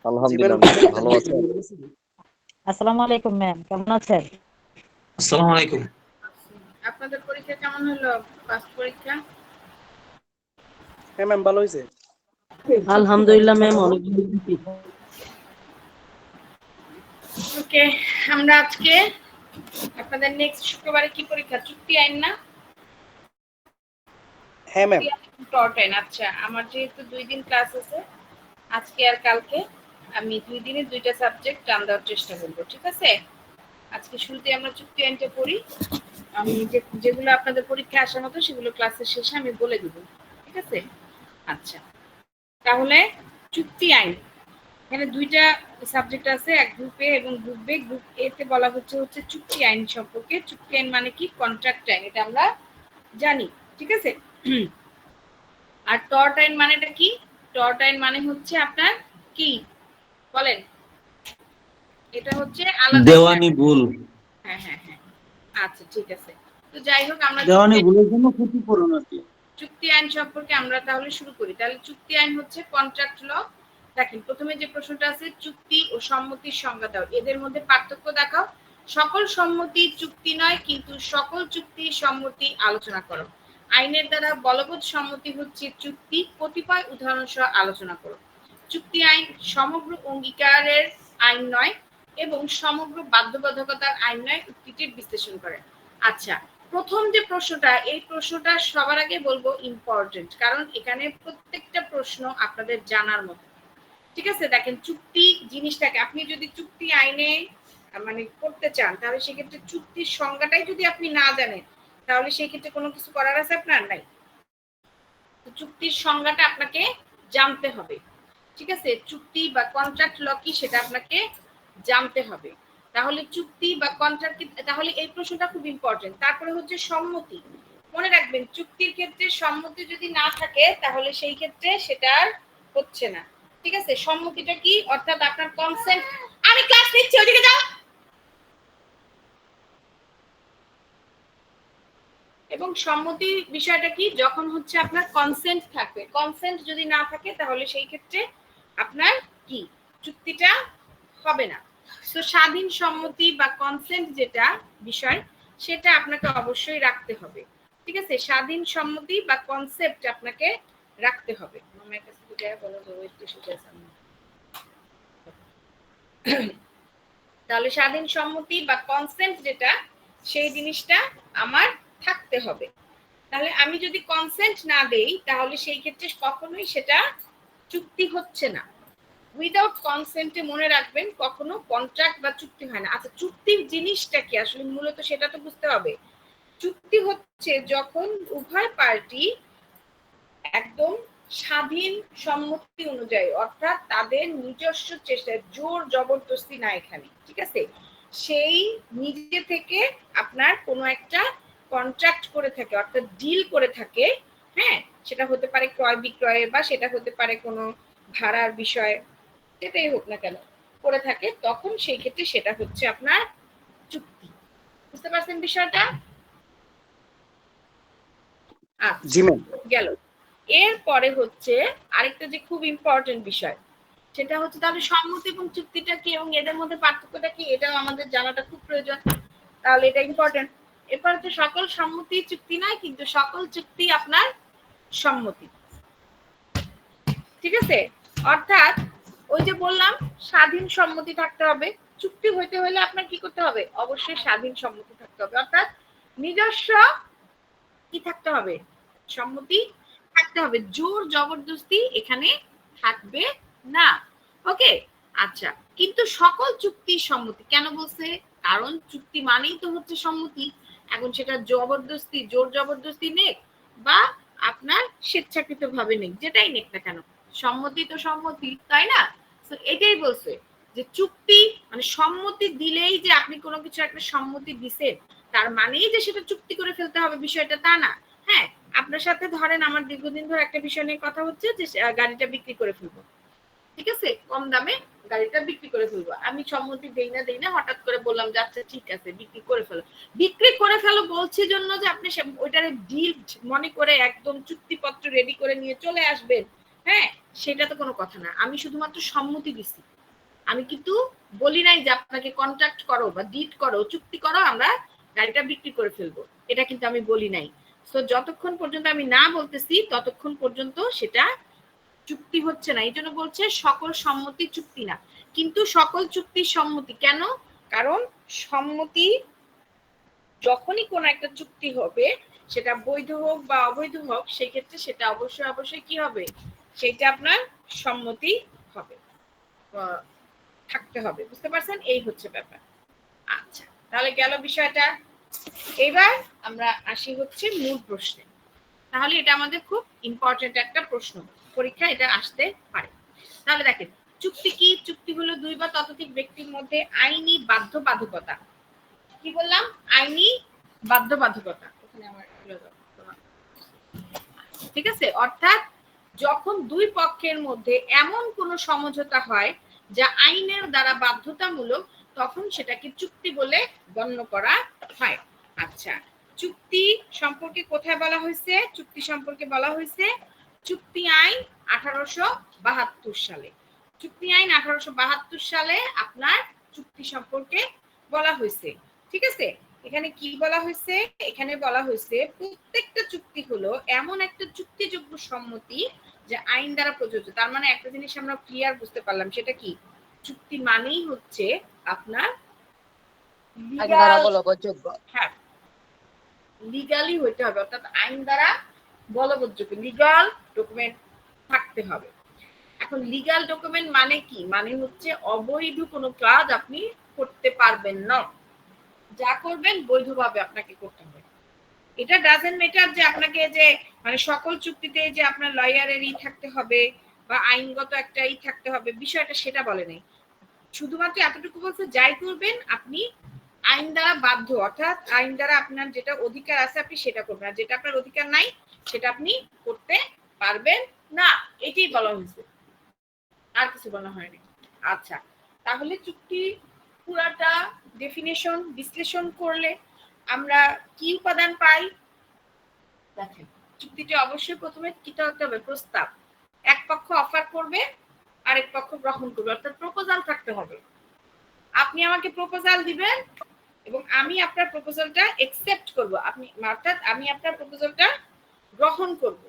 জি ma'am, আলহামদুলিল্লাহ, ভালো আপনি আছেন? আসসালামু আলাইকুম ম্যাম, কেমন আছেন? আসসালামু আলাইকুম। আপনাদের পরীক্ষা কেমন হলো? ফার্স্ট পরীক্ষা? হ্যাঁ ম্যাম, ভালো হয়েছে। আলহামদুলিল্লাহ ম্যাম, অনেক ওকে, আমরা আজকে আপনাদের নেক্সট শুক্রবারে কি পরীক্ষা? চুক্তি আইন না? হ্যাঁ ম্যাম। টর্ট আইন। আচ্ছা, আমার যেহেতু 2 দিন ক্লাস আছে, আজকে আর কালকে, আমি 2 দিনে 2টা সাবজেক্ট টান দেওয়ার চেষ্টা করবো, ঠিক আছে? আজকে শুরুতে আমরা চুক্তি আইনটা পড়ি। আমি যেগুলো আপনাদের পরীক্ষা আসার মতো সেগুলো ক্লাসের শেষে আমি বলে দিব, ঠিক আছে? আচ্ছা, তাহলে চুক্তি আইন, এখানে 2টা সাবজেক্ট আছে, এক গ্রুপ এ এবং গ্রুপ বি। গ্রুপ এ তে বলা হচ্ছে চুক্তি আইন সম্পর্কে। চুক্তি আইন মানে কি? কন্ট্রাক্ট আইন, এটা আমরা জানি, ঠিক আছে? আর টর্ট আইন মানেটা কি? টর্ট আইন মানে হচ্ছে আপনার কি বলেন, এটা হচ্ছে আলাদা দেওয়ানি ভুল। হ্যাঁ হ্যাঁ হ্যাঁ, আচ্ছা ঠিক আছে। তো যাই হোক, আমরা দেওয়ানি ভুলের জন্য ক্ষতিপূরণ আর কি। চুক্তি আইন সম্পর্কে আমরা তাহলে শুরু করি। তাহলে চুক্তি আইন হচ্ছে কন্ট্রাক্ট ল। দেখেন, প্রথমে যে প্রশ্নটা আছে, চুক্তি ও সম্মতির সংজ্ঞা দাও, এদের মধ্যে পার্থক্য দেখাও। সকল সম্মতি চুক্তি নয়, কিন্তু সকল চুক্তি সম্মতি আলোচনা করো। আইনের দ্বারা বলবৎ সম্মতি হচ্ছে চুক্তি, কতিপয় উদাহরণ সহ আলোচনা করো। চুক্তি আইন সমগ্র অঙ্গীকারের আইন নয় এবং সমগ্র বাধ্যবাধকতার আইন নয়, উক্তিটির বিশ্লেষণ করে। আচ্ছা, প্রথম যে প্রশ্নটা, এই প্রশ্নটা সবার আগে বলবো ইম্পর্টেন্ট, কারণ এখানে প্রত্যেকটা প্রশ্ন আপনাদের জানার মতো, ঠিক আছে? দেখেন, চুক্তি জিনিসটাকে আপনি যদি চুক্তি আইনে মানে করতে চান, তাহলে সেক্ষেত্রে চুক্তির সংজ্ঞাটাই যদি আপনি না জানেন, তাহলে সেই ক্ষেত্রে কোনো কিছু করার আছে আপনার? নাই। চুক্তির সংজ্ঞাটা আপনাকে জানতে হবে, ঠিক আছে? চুক্তি বা কন্ট্রাক্ট ল কি সেটা আপনাকে জানতে হবে। তাহলে চুক্তি বা কন্ট্রাক্ট, তাহলে এই প্রশ্নটা খুব ইম্পর্টেন্ট। তারপরে হচ্ছে সম্মতি। মনে রাখবেন, চুক্তির ক্ষেত্রে সম্মতি যদি না থাকে, তাহলে সেই ক্ষেত্রে সেটা আর হচ্ছে না, ঠিক আছে? সম্মতিটা কি? অর্থাৎ আপনার কনসেন্ট। আমি ক্লাস নিচ্ছি, ওইদিকে যাও। এবং সম্মতির বিষয়টা কি? যখন হচ্ছে আপনার কনসেন্ট থাকবে। কনসেন্ট যদি না থাকে, তাহলে সেই ক্ষেত্রে আপনার কি চুক্তিটা হবে না। তো স্বাধীন সম্মতি বা কনসেন্ট যেটা বিষয়, সেটা আপনাকে অবশ্যই রাখতে হবে, ঠিক আছে? স্বাধীন সম্মতি বা কনসেপ্ট আপনাকে রাখতে হবে। আমার কাছে তো যাই বলো যে ওই একটু শিখে আছে। তাহলে স্বাধীন সম্মতি বা কনসেন্ট যেটা, সেই জিনিসটা আমার থাকতে হবে। তাহলে আমি যদি কনসেন্ট না দেই, তাহলে সেই ক্ষেত্রে কখনোই সেটা চুক্তি হচ্ছে না। উইদাউট কনসেন্টে মনে রাখবেন কখনো কন্ট্রাক্ট বা চুক্তি হয় না। আচ্ছা, চুক্তির জিনিসটা কি আসলে মূলত, সেটা তো বুঝতে হবে। চুক্তি হচ্ছে যখন উভয় পার্টি একদম স্বাধীন সম্মতি অনুযায়ী, অর্থাৎ তাদের নিজস্ব চেষ্টায়, জোর জবরদস্তি না এখানে, ঠিক আছে? সেই নিজে থেকে আপনার কোনো একটা কন্ট্রাক্ট করে থাকে, অর্থাৎ ডিল করে থাকে। হ্যাঁ, সেটা হতে পারে ক্রয় বিক্রয়ে, বা সেটা হতে পারে কোনো ভাড়ার বিষয়, যেটাই হোক না কেন করে থাকে, তখন সেই ক্ষেত্রে সেটা হচ্ছে আপনার চুক্তি। বুঝতে পারছেন বিষয়টা? জি ম্যাম। গেল। এরপরে হচ্ছে আরেকটা যে খুব ইম্পর্টেন্ট বিষয়, সেটা হচ্ছে তাহলে সম্মতি এবং চুক্তিটা কি এবং এদের মধ্যে পার্থক্যটা কি, এটাও আমাদের জানাটা খুব প্রয়োজন। তাহলে এটা ইম্পর্টেন্ট। এরপর হচ্ছে সকল সম্মতি চুক্তি নয়, কিন্তু সকল চুক্তি আপনার সম্মতি, ঠিক আছে? অর্থাৎ ওই যে বললাম, স্বাধীন সম্মতি থাকতে হবে। চুক্তি হইতে হলে আপনার কি করতে হবে? অবশ্যই স্বাধীন সম্মতি থাকতে হবে, অর্থাৎ নিজস্ব কি থাকতে হবে? সম্মতি থাকতে হবে। জোর জবরদস্তি এখানে থাকবে না। ওকে, আচ্ছা। কিন্তু সকল চুক্তি সম্মতি কেন বলছে? কারণ চুক্তি মানেই তো হচ্ছে সম্মতি। এখন সেটা জবরদস্তি, জোর জবরদস্তি নেক, বা আপনার স্বেচ্ছাকৃত ভাবে নেক, যেটাই নেক না কেন, সম্মতি তো সম্মতি, তাই না? তো এটাই বলছে যে চুক্তি মানে সম্মতি দিলেই যে আপনি কোনো কিছু একটা সম্মতি দিছেন, তার মানেই যে সেটা চুক্তি করে ফেলতে হবে, বিষয়টা তা না। হ্যাঁ, আপনার সাথে ধরেন আমার দীর্ঘদিন ধরে একটা বিষয় নিয়ে কথা হচ্ছে যে গাড়িটা বিক্রি করে ফেলবো, ঠিক আছে? কম দামে গাড়িটা বিক্রি করে ফেলবো। আমি সম্মতি দেই না, হঠাৎ করে বললাম যে আচ্ছা ঠিক আছে, বিক্রি করে ফেলো। বিক্রি করে ফেলো বলছি জন্য যে আপনি ওইটারে ডিল মনে করে একদম চুক্তিপত্র রেডি করে নিয়ে চলে আসবেন, হ্যাঁ, সেটা তো কোনো কথা না, আমি শুধুমাত্র সম্মতি দিছি, আমি কিন্তু বলি নাই যে আপনাকে কন্ট্রাক্ট করো বা ডিড করো, চুক্তি করো, আমরা গাড়িটা বিক্রি করে ফেলবো, এটা কিন্তু আমি বলি নাই। তো যতক্ষণ পর্যন্ত আমি না বলতেছি ততক্ষণ পর্যন্ত সেটা চুক্তি হচ্ছে না। এই জন্য বলছে সকল সম্মতি চুক্তি না, কিন্তু সকল চুক্তির সম্মতি। কেন? কারণ সম্মতি যখনই কোন একটা চুক্তি হবে, সেটা বৈধ হোক বা অবৈধ হোক, সেই ক্ষেত্রে সেটা অবশ্যই অবশ্যই কি হবে, সেটা আপনার সম্মতি হবে, থাকতে হবে। বুঝতে পারছেন? এই হচ্ছে ব্যাপার। আচ্ছা, তাহলে গেল বিষয়টা। এবার আমরা আসি হচ্ছে মূল প্রশ্নে। তাহলে এটা আমাদের খুব ইম্পর্টেন্ট একটা প্রশ্ন, পরীক্ষা এটা আসতে পারে। তাহলে দেখেন, চুক্তি কি? চুক্তি হলো দুই বা ততোধিক ব্যক্তির মধ্যে আইনি বাধ্যবাধকতা। কি বললাম? আইনি বাধ্যবাধকতা। ঠিক আছে, অর্থাৎ যখন দুই পক্ষের মধ্যে এমন কোন সমঝোতা হয় যা আইনের দ্বারা বাধ্যতামূলক, তখন সেটাকে চুক্তি বলে গণ্য করা হয়। আচ্ছা, চুক্তি সম্পর্কে কোথায় বলা হয়েছে? চুক্তি সম্পর্কে বলা হয়েছে চুক্তি আইন 1872 সালে। চুক্তি আইন 1872 সালে আপনার চুক্তি সম্পর্কে বলা হয়েছে। ঠিক আছে, এখানে কি বলা হয়েছে? এখানে বলা হয়েছে প্রত্যেকটা চুক্তি হলো এমন একটা চুক্তিযোগ্য সম্মতি যা আইন দ্বারা প্রযোজ্য। তার মানে একটা জিনিস আমরা ক্লিয়ার বুঝতে পারলাম, সেটা কি? চুক্তি মানেই হচ্ছে আপনার হ্যাঁ, লিগালি হইতে হবে, অর্থাৎ আইন দ্বারা বলবৎযোগ্য, লিগাল ডকুমেন্ট থাকতে হবে। এখন লিগাল ডকুমেন্ট মানে কি? মানে হচ্ছে অবৈধ কোনো কাজ আপনি করতে পারবেন না, যা করবেন বৈধভাবে আপনাকে করতে হবে। এটা ডাজেন্ট ম্যাটার যে আপনাকে যে মানে সকল চুক্তিতে যে আপনার লয়ারেরই থাকতে হবে বা আইনগত একটাই থাকতে হবে, বিষয়টা সেটা বলে নাই। শুধুমাত্র এতটুকু বলছে, যাই করবেন আপনি আইন দ্বারা বাধ্য, অর্থাৎ আইন দ্বারা আপনার যেটা অধিকার আছে আপনি সেটা করবেন, আর যেটা আপনার অধিকার নাই সেটা আপনি করতে পারবেন না, এটাই বলা হয়েছে, আর কিছু বলা হয়নি। আচ্ছা, তাহলে চুক্তি পুরাটা ডেফিনেশন বিশ্লেষণ করলে আমরা কি উপাদান পাই? দেখেন, চুক্তিতে অবশ্যই প্রথমে কি থাকতে হবে? প্রস্তাব। এক পক্ষ অফার করবে, আরেক পক্ষ গ্রহণ করবে, অর্থাৎ প্রপোজাল থাকতে হবে। আপনি আমাকে প্রপোজাল দিবেন এবং আমি আপনার প্রপোজালটা একসেপ্ট করব, আপনি অর্থাৎ আমি আপনার প্রপোজালটা গ্রহণ করব।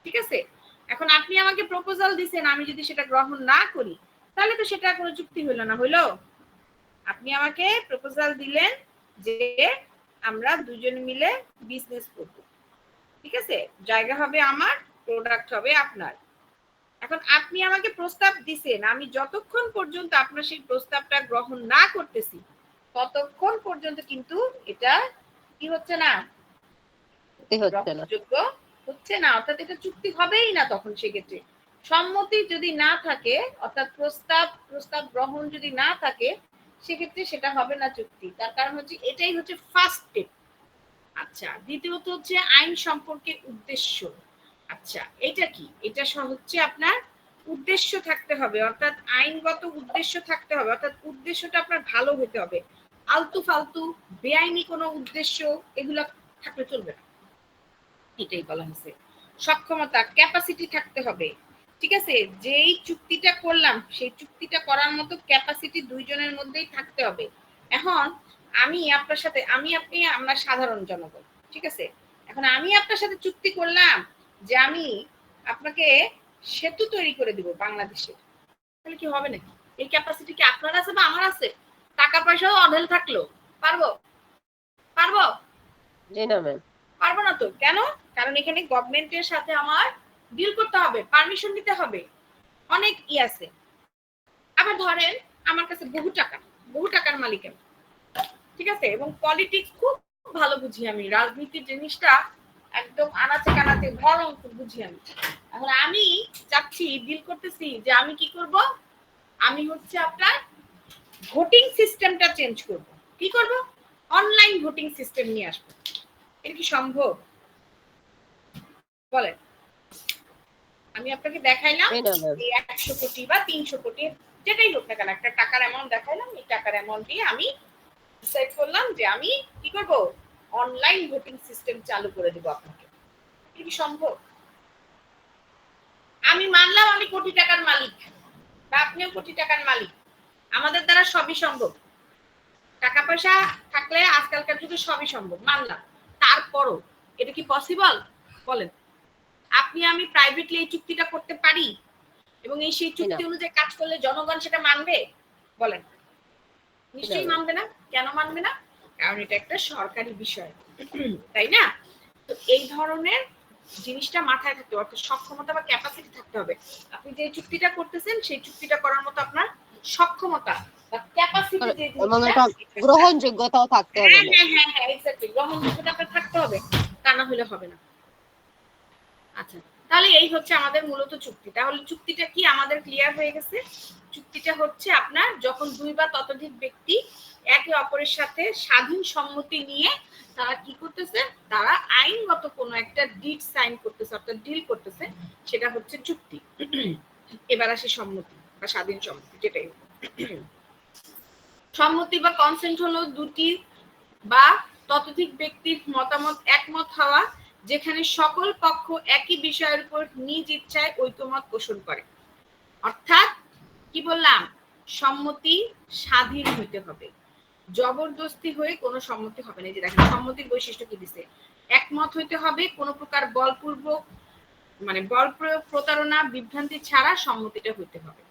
ঠিক আছে, এখন আপনি আমাকে প্রপোজাল দিবেন, আমি যদি সেটা গ্রহণ না করি তাহলে তো সেটা কোনো চুক্তি হলো না। হইলো? আপনি আমাকে প্রপোজাল দিলেন যে আমরা দুজন মিলে বিজনেস করব, ঠিক আছে, জায়গা হবে আমার, প্রোডাক্ট হবে আপনার। এখন আপনি আমাকে প্রস্তাব দিছেন, আমি যতক্ষণ পর্যন্ত আপনার সেই প্রস্তাবটা গ্রহণ না করতেছি ততক্ষণ পর্যন্ত কিন্তু এটা কি হচ্ছে না, যোগ্য হচ্ছে না, অর্থাৎ এটা চুক্তি হবেই না। তখন সেক্ষেত্রে সম্মতি যদি না থাকে, অর্থাৎ প্রস্তাব গ্রহণ যদি না থাকে, সেক্ষেত্রে সেটা হবে না চুক্তি। তার কারণ হচ্ছে এটাই হচ্ছে ফার্স্ট স্টেপ। আচ্ছা, দ্বিতীয়ত হচ্ছে আইন সম্পর্কে উদ্দেশ্য। আচ্ছা, এটা কি? এটা হচ্ছে আপনার উদ্দেশ্য থাকতে হবে, অর্থাৎ আইনগত উদ্দেশ্য থাকতে হবে, অর্থাৎ উদ্দেশ্যটা আপনার ভালো হতে হবে। আলতু ফালতু বেআইনি কোনো উদ্দেশ্য এগুলা থাকলে চলবে না, এটাই বলা হয়েছে। সক্ষমতা, ক্যাপাসিটি থাকতে হবে। ঠিক আছে, যেই চুক্তিটা করলাম সেই চুক্তিটা করার মতো ক্যাপাসিটি দুইজনের মধ্যেই থাকতে হবে। এখন আমি আপনার সাথে, আপনি আমরা সাধারণ জনগণ, ঠিক আছে, এখন আমি আপনার সাথে চুক্তি করলাম যে আমি আপনাকে সেতু তৈরি করে দিব বাংলাদেশে, তাহলে কি হবে নাকি? এই ক্যাপাসিটি কি আপনার আছে বা আমার আছে? টাকা পয়সাও অঢেল থাকলো পারবো? পারবো না তো। কেন? কারণ এখানে গভর্নমেন্টের সাথে আমার ডিল করতে হবে, পারমিশন নিতে হবে, অনেক আছে। আবার ধরেন আমার কাছে বহু টাকার মালিক আমি, ঠিক আছে, এবং পলিটিক্স খুব ভালো বুঝি আমি, রাজনীতির জিনিসটা একদম আনাচে কানাচে ভয়ঙ্কর বুঝি আমি। এখন আমি চাচ্ছি, ডিল করতেছি যে আমি কি করব, আমি হচ্ছে আপনার ভোটিং সিস্টেমটা চেঞ্জ করব। কি করব? অনলাইন ভোটিং সিস্টেম নিয়ে আসবো। এটা কি সম্ভব? বলেন। আমি আপনাকে দেখাইলাম 100 কোটি বা 300 কোটি যেটাই হোক না কেন, একটা টাকার অ্যামাউন্ট দেখাইলাম, এই টাকার অ্যামাউন্ট দিয়ে আমি ডিসাইড করলাম যে আমি কি করব, অনলাইন ভোটিং সিস্টেম চালু করে দেব আপনাকে। এটা কি সম্ভব? আমি মানলাম আমি কোটি টাকার মালিক বা আপনিও কোটি টাকার মালিক, আমাদের দ্বারা সবই সম্ভব, টাকা পয়সা থাকলে আজকালকার যুগে সবই সম্ভব মানলাম, তারপরও এটা কি পসিবল বলেন? আপনি আমি প্রাইভেটলি এই চুক্তিটা করতে পারি এবং এই সেই চুক্তি অনুযায়ী কাজ করলে জনগণ সেটা মানবে? বলেন, নিশ্চয়ই মানবে না। কেন মানবে না? কারণ এটা একটা সরকারি বিষয়, তাই না? তো এই ধরনের জিনিসটা মাথায় থাকতে হবে, অর্থাৎ সক্ষমতা বা ক্যাপাসিটি থাকতে হবে। আপনি যে চুক্তিটা করতেছেন সেই চুক্তিটা করার মতো আপনার সক্ষমতা বা ক্যাপাসিটি, যে গ্রহণযোগ্যতাও থাকতে হবে। হ্যাঁ হ্যাঁ হ্যাঁ এক্স্যাক্টলি, গ্রহণযোগ্যতা আপনার থাকতে হবে, তা না হলে হবে না। আচ্ছা, তাহলে এই হচ্ছে আমাদের মূলত চুক্তি। তাহলে চুক্তিটা কি আমাদের ক্লিয়ার হয়ে গেছে? চুক্তিটা হচ্ছে আপনার যখন দুই বা ততোধিক ব্যক্তি একে অপরের সাথে স্বাধীন সম্মতি নিয়ে তারা কি করতেছে, তারা আইনগত কোনো একটা ডিড সাইন করতেছে, অর্থাৎ ডিল করতেছে, সেটা হচ্ছে চুক্তি। এবার আসে সম্মতি বা স্বাধীন সম্মতি, যেটাই সম্মতি বা কনসেন্ট হলো দুটি বা ততোধিক ব্যক্তির মতামত একমত হওয়া, যেখানে সকল পক্ষ একই বিষয়ের উপর নিজ ইচ্ছায় ঐকমত পোষণ করে। অর্থাৎ কি বললাম, সম্মতি স্বাধীন হইতে হবে, জবরদস্তি হয়ে কোনো সম্মতি হবে না। যে দেখেন সম্মতির বৈশিষ্ট্য কি দিছে, একমত হইতে হবে, কোনো প্রকার বলপূর্বক মানে বল প্রয়োগ, প্রতারণা, বিভ্রান্তি ছাড়া সম্মতিটা হইতে হবে।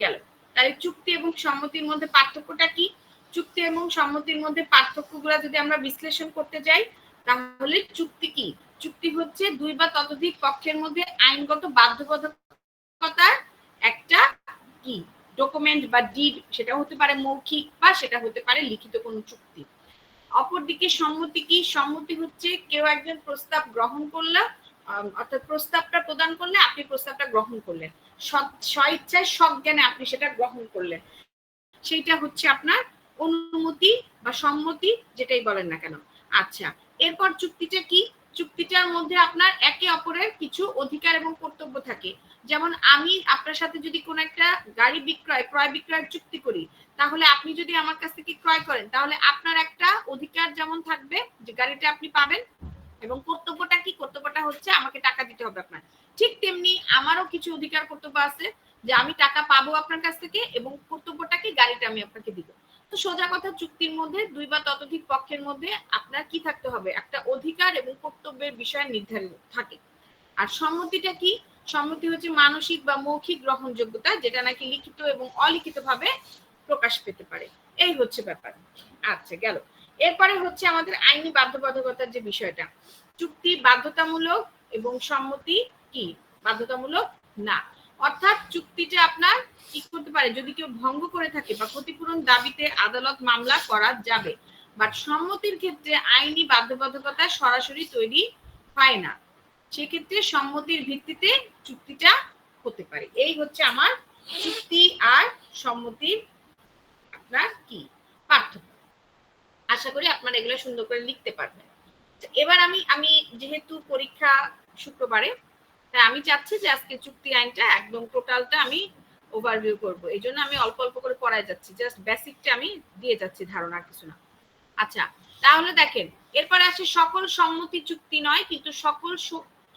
গেল। তাহলে চুক্তি এবং সম্মতির মধ্যে পার্থক্যটা কি? চুক্তি এবং সম্মতির মধ্যে পার্থক্যগুলো যদি আমরা বিশ্লেষণ করতে যাই, তাহলে চুক্তি কি? চুক্তি হচ্ছে দুই বা ততোধিক পক্ষের মধ্যে আইনগত বাধ্যবাধকতার একটা কি ডকুমেন্ট বা ডিড, সেটা হতে পারে মৌখিক বা সেটা হতে পারে লিখিত কোনো চুক্তি। অপরদিকে সম্মতি কি? সম্মতি হচ্ছে কেউ একজন প্রস্তাব গ্রহণ করলে, অর্থাৎ প্রস্তাবটা প্রদান করলে আপনি প্রস্তাবটা গ্রহণ করলেন, স্বইচ্ছায় সজ্ঞানে আপনি সেটা গ্রহণ করলেন, সেইটা হচ্ছে আপনার অনুমতি বা সম্মতি, যেটাই বলেন না কেন। আচ্ছা, এরপর চুক্তিটা কি? চুক্তিটার মধ্যে আপনার একে অপরের কিছু অধিকার এবং কর্তব্য থাকে। যেমন আমি আপনার সাথে যদি কোনো একটা গাড়ি ক্রয় বিক্রয়ের চুক্তি করি, তাহলে আপনি যদি আমার কাছ থেকে ক্রয় করেন, তাহলে আপনার একটা অধিকার যেমন থাকবে যে গাড়িটা আপনি পাবেন, এবং কর্তব্যটা কি? কর্তব্যটা হচ্ছে আমাকে টাকা দিতে হবে আপনার। ঠিক তেমনি আমারও কিছু অধিকার কর্তব্য আছে, যে আমি টাকা পাবো আপনার কাছ থেকে, এবং কর্তব্যটা কি? গাড়িটা আমি আপনাকে দিব। তো সোজা কথা, চুক্তির মধ্যে দুই বা ততোধিক পক্ষের মধ্যে আপনার কি থাকতে হবে? একটা অধিকার এবং কর্তব্যের বিষয় নির্ধারিত থাকে। আর সম্মতিটা কি? সম্মতি হচ্ছে মানসিক বা মৌখিক গ্রহণযোগ্যতা, যেটা নাকি লিখিত এবং অলিখিত ভাবে প্রকাশ পেতে পারে। এই হচ্ছে ব্যাপার। আচ্ছা, গেল। এরপরে হচ্ছে আমাদের আইনি বাধ্যবাধকতার যে বিষয়টা। চুক্তি বাধ্যতামূলক এবং সম্মতি কি? বাধ্যতামূলক না। অর্থাৎ চুক্তিটা আপনার কি করতে পারে, যদি কেউ ভঙ্গ করে থাকে বা ক্ষতিপূরণ দাবিতে আদালত মামলা করা যাবে, বাট সম্মতির ক্ষেত্রে আইনি বাধ্যবাধকতা সরাসরি তৈরি হয় না, সেক্ষেত্রে সম্মতির ভিত্তিতে চুক্তিটা হতে পারে। এই হচ্ছে আমার চুক্তি আর সম্মতির আপনার কি পার্থক্য। আশা করি আপনারা এগুলো সুন্দর করে লিখতে পারবেন। এবার আমি যেহেতু পরীক্ষা শুক্রবারে, তাই আমি চাচ্ছি যে আজকে চুক্তি আইনটা একদম টোটালটা আমি ওভারভিউ করব। এই জন্য আমি অল্প অল্প করে পড়ায় যাচ্ছি, জাস্ট বেসিকটা আমি দিয়ে যাচ্ছি, ধারণা কিছু না। আচ্ছা, তাহলে দেখেন, এরপরে আসে সকল সম্মতি চুক্তি নয়, কিন্তু সকল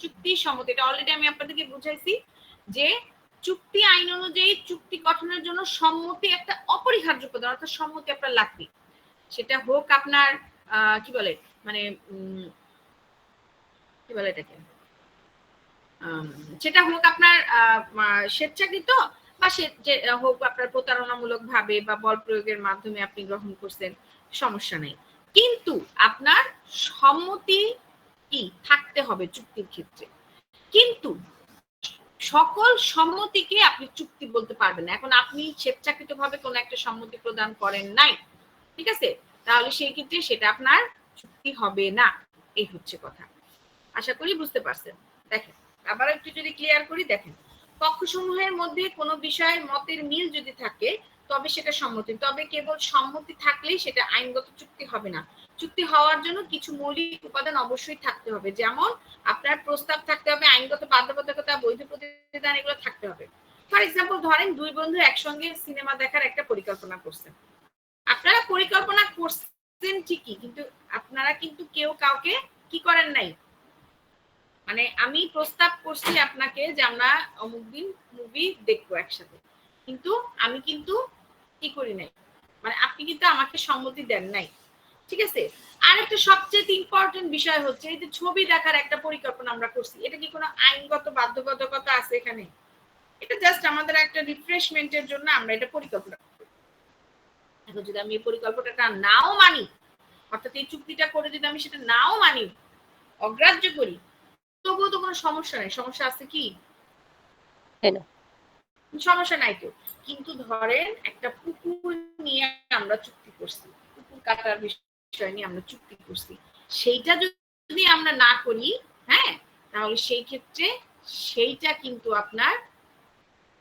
চুক্তি সম্মতি। এটা অলরেডি আমি আপনাদেরকে বুঝাইছি যে চুক্তি আইন অনুযায়ী চুক্তি গঠনের জন্য সম্মতি একটা অপরিহার্য উপাদান, অর্থাৎ সম্মতি আপনার লাগবে। সেটা হোক আপনার কি বলে মানে কি বলে এটাকে, সেটা হোক আপনার স্বেচ্ছাকৃত বা হোক আপনার প্রতারণামূলক ভাবে বা বল প্রয়োগের মাধ্যমে আপনি গ্রহণ করছেন, সমস্যা নেই। কিন্তু আপনার সম্মতি কি থাকতে হবে চুক্তির ক্ষেত্রে। কিন্তু সকল সম্মতিকে আপনি চুক্তি বলতে পারবেন না। এখন আপনি স্বেচ্ছাকৃত ভাবে কোনো একটা সম্মতি প্রদান করেন নাই, ঠিক আছে, তাহলে সেই ক্ষেত্রে সেটা আপনার চুক্তি হবে না। এই হচ্ছে কথা। আশা করি বুঝতে পারছেন। দেখেন, আবার একটু যদি ক্লিয়ার করি, দেখেন, পক্ষসমূহের মধ্যে কোনো বিষয়ে মতের মিল যদি থাকে তবে সেটা সম্মতি, তবে কেবল সম্মতি থাকলেই সেটা আইনগত চুক্তি হবে না। চুক্তি হওয়ার জন্য কিছু মৌলিক উপাদান অবশ্যই থাকতে হবে, যেমন আপনার প্রস্তাব থাকতে হবে, আইনগত বাধ্যবাধকতা, বৈধ প্রতিদান, এগুলো থাকতে হবে। ফর এক্সাম্পল ধরেন, দুই বন্ধু একসঙ্গে সিনেমা দেখার একটা পরিকল্পনা করছেন। আপনারা পরিকল্পনা করছেন ঠিকই, কিন্তু আপনারা কিন্তু কেউ কাউকে কি করেন নাই, মানে আমি প্রস্তাব করছি আপনাকে যে আমরা অমুক দিন মুভি দেখবো একসাথে, কিন্তু আমি কিন্তু কি করি নাই, মানে আপনি কিন্তু আমাকে সম্মতি দেন নাই, ঠিক আছে। আর একটা সবচেয়ে ইম্পর্টেন্ট বিষয় হচ্ছে এই যে ছবি দেখার একটা পরিকল্পনা আমরা করছি, এটা কি কোনো আইনগত বাধ্যবাধকতা আছে এখানে? এটা জাস্ট আমাদের একটা রিফ্রেশমেন্টের জন্য আমরা এটা পরিকল্পনা করি। এখন যদি আমি এই পরিকল্পনাটা নাও মানি, অর্থাৎ এই চুক্তিটা করে যদি আমি সেটা নাও মানি, অগ্রাহ্য করি, তবুও তো কোনো সমস্যা নেই। সমস্যা আছে কি? সমস্যা নাই তো। কিন্তু ধরেন একটা পুকুর নিয়ে আমরা চুক্তি করছি, পুকুর কাটার বিষয় নিয়ে আমরা চুক্তি করছি, সেইটা যদি আমরা না করি, হ্যাঁ, তাহলে সেই ক্ষেত্রে সেইটা কিন্তু আপনার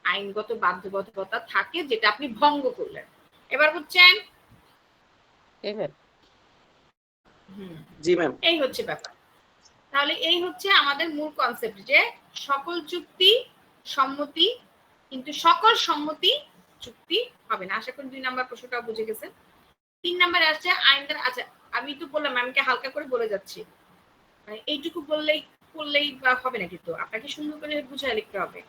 আইনগত বাধ্যবাধকতা থাকে, যেটা আপনি ভঙ্গ করলেন। এবার বুঝছেন? জি ম্যাম। এই হচ্ছে ব্যাপার। তাহলে এই হচ্ছে আমাদের মূল কনসেপ্ট, যে সকল চুক্তি সম্মতি, কিন্তু সকল সম্মতি চুক্তি হবে না। আশা করি 2 নাম্বার প্রশ্নটা বুঝে গেছেন। 3 নাম্বারে আসছে আইন দ্বারা, আচ্ছা আমি তো বললাম ম্যামকে হালকা করে বলে যাচ্ছি, মানে এইটুকু করলেই বা হবে না, কিন্তু আপনাকে সুন্দর করে বুঝায় লিখতে হবে।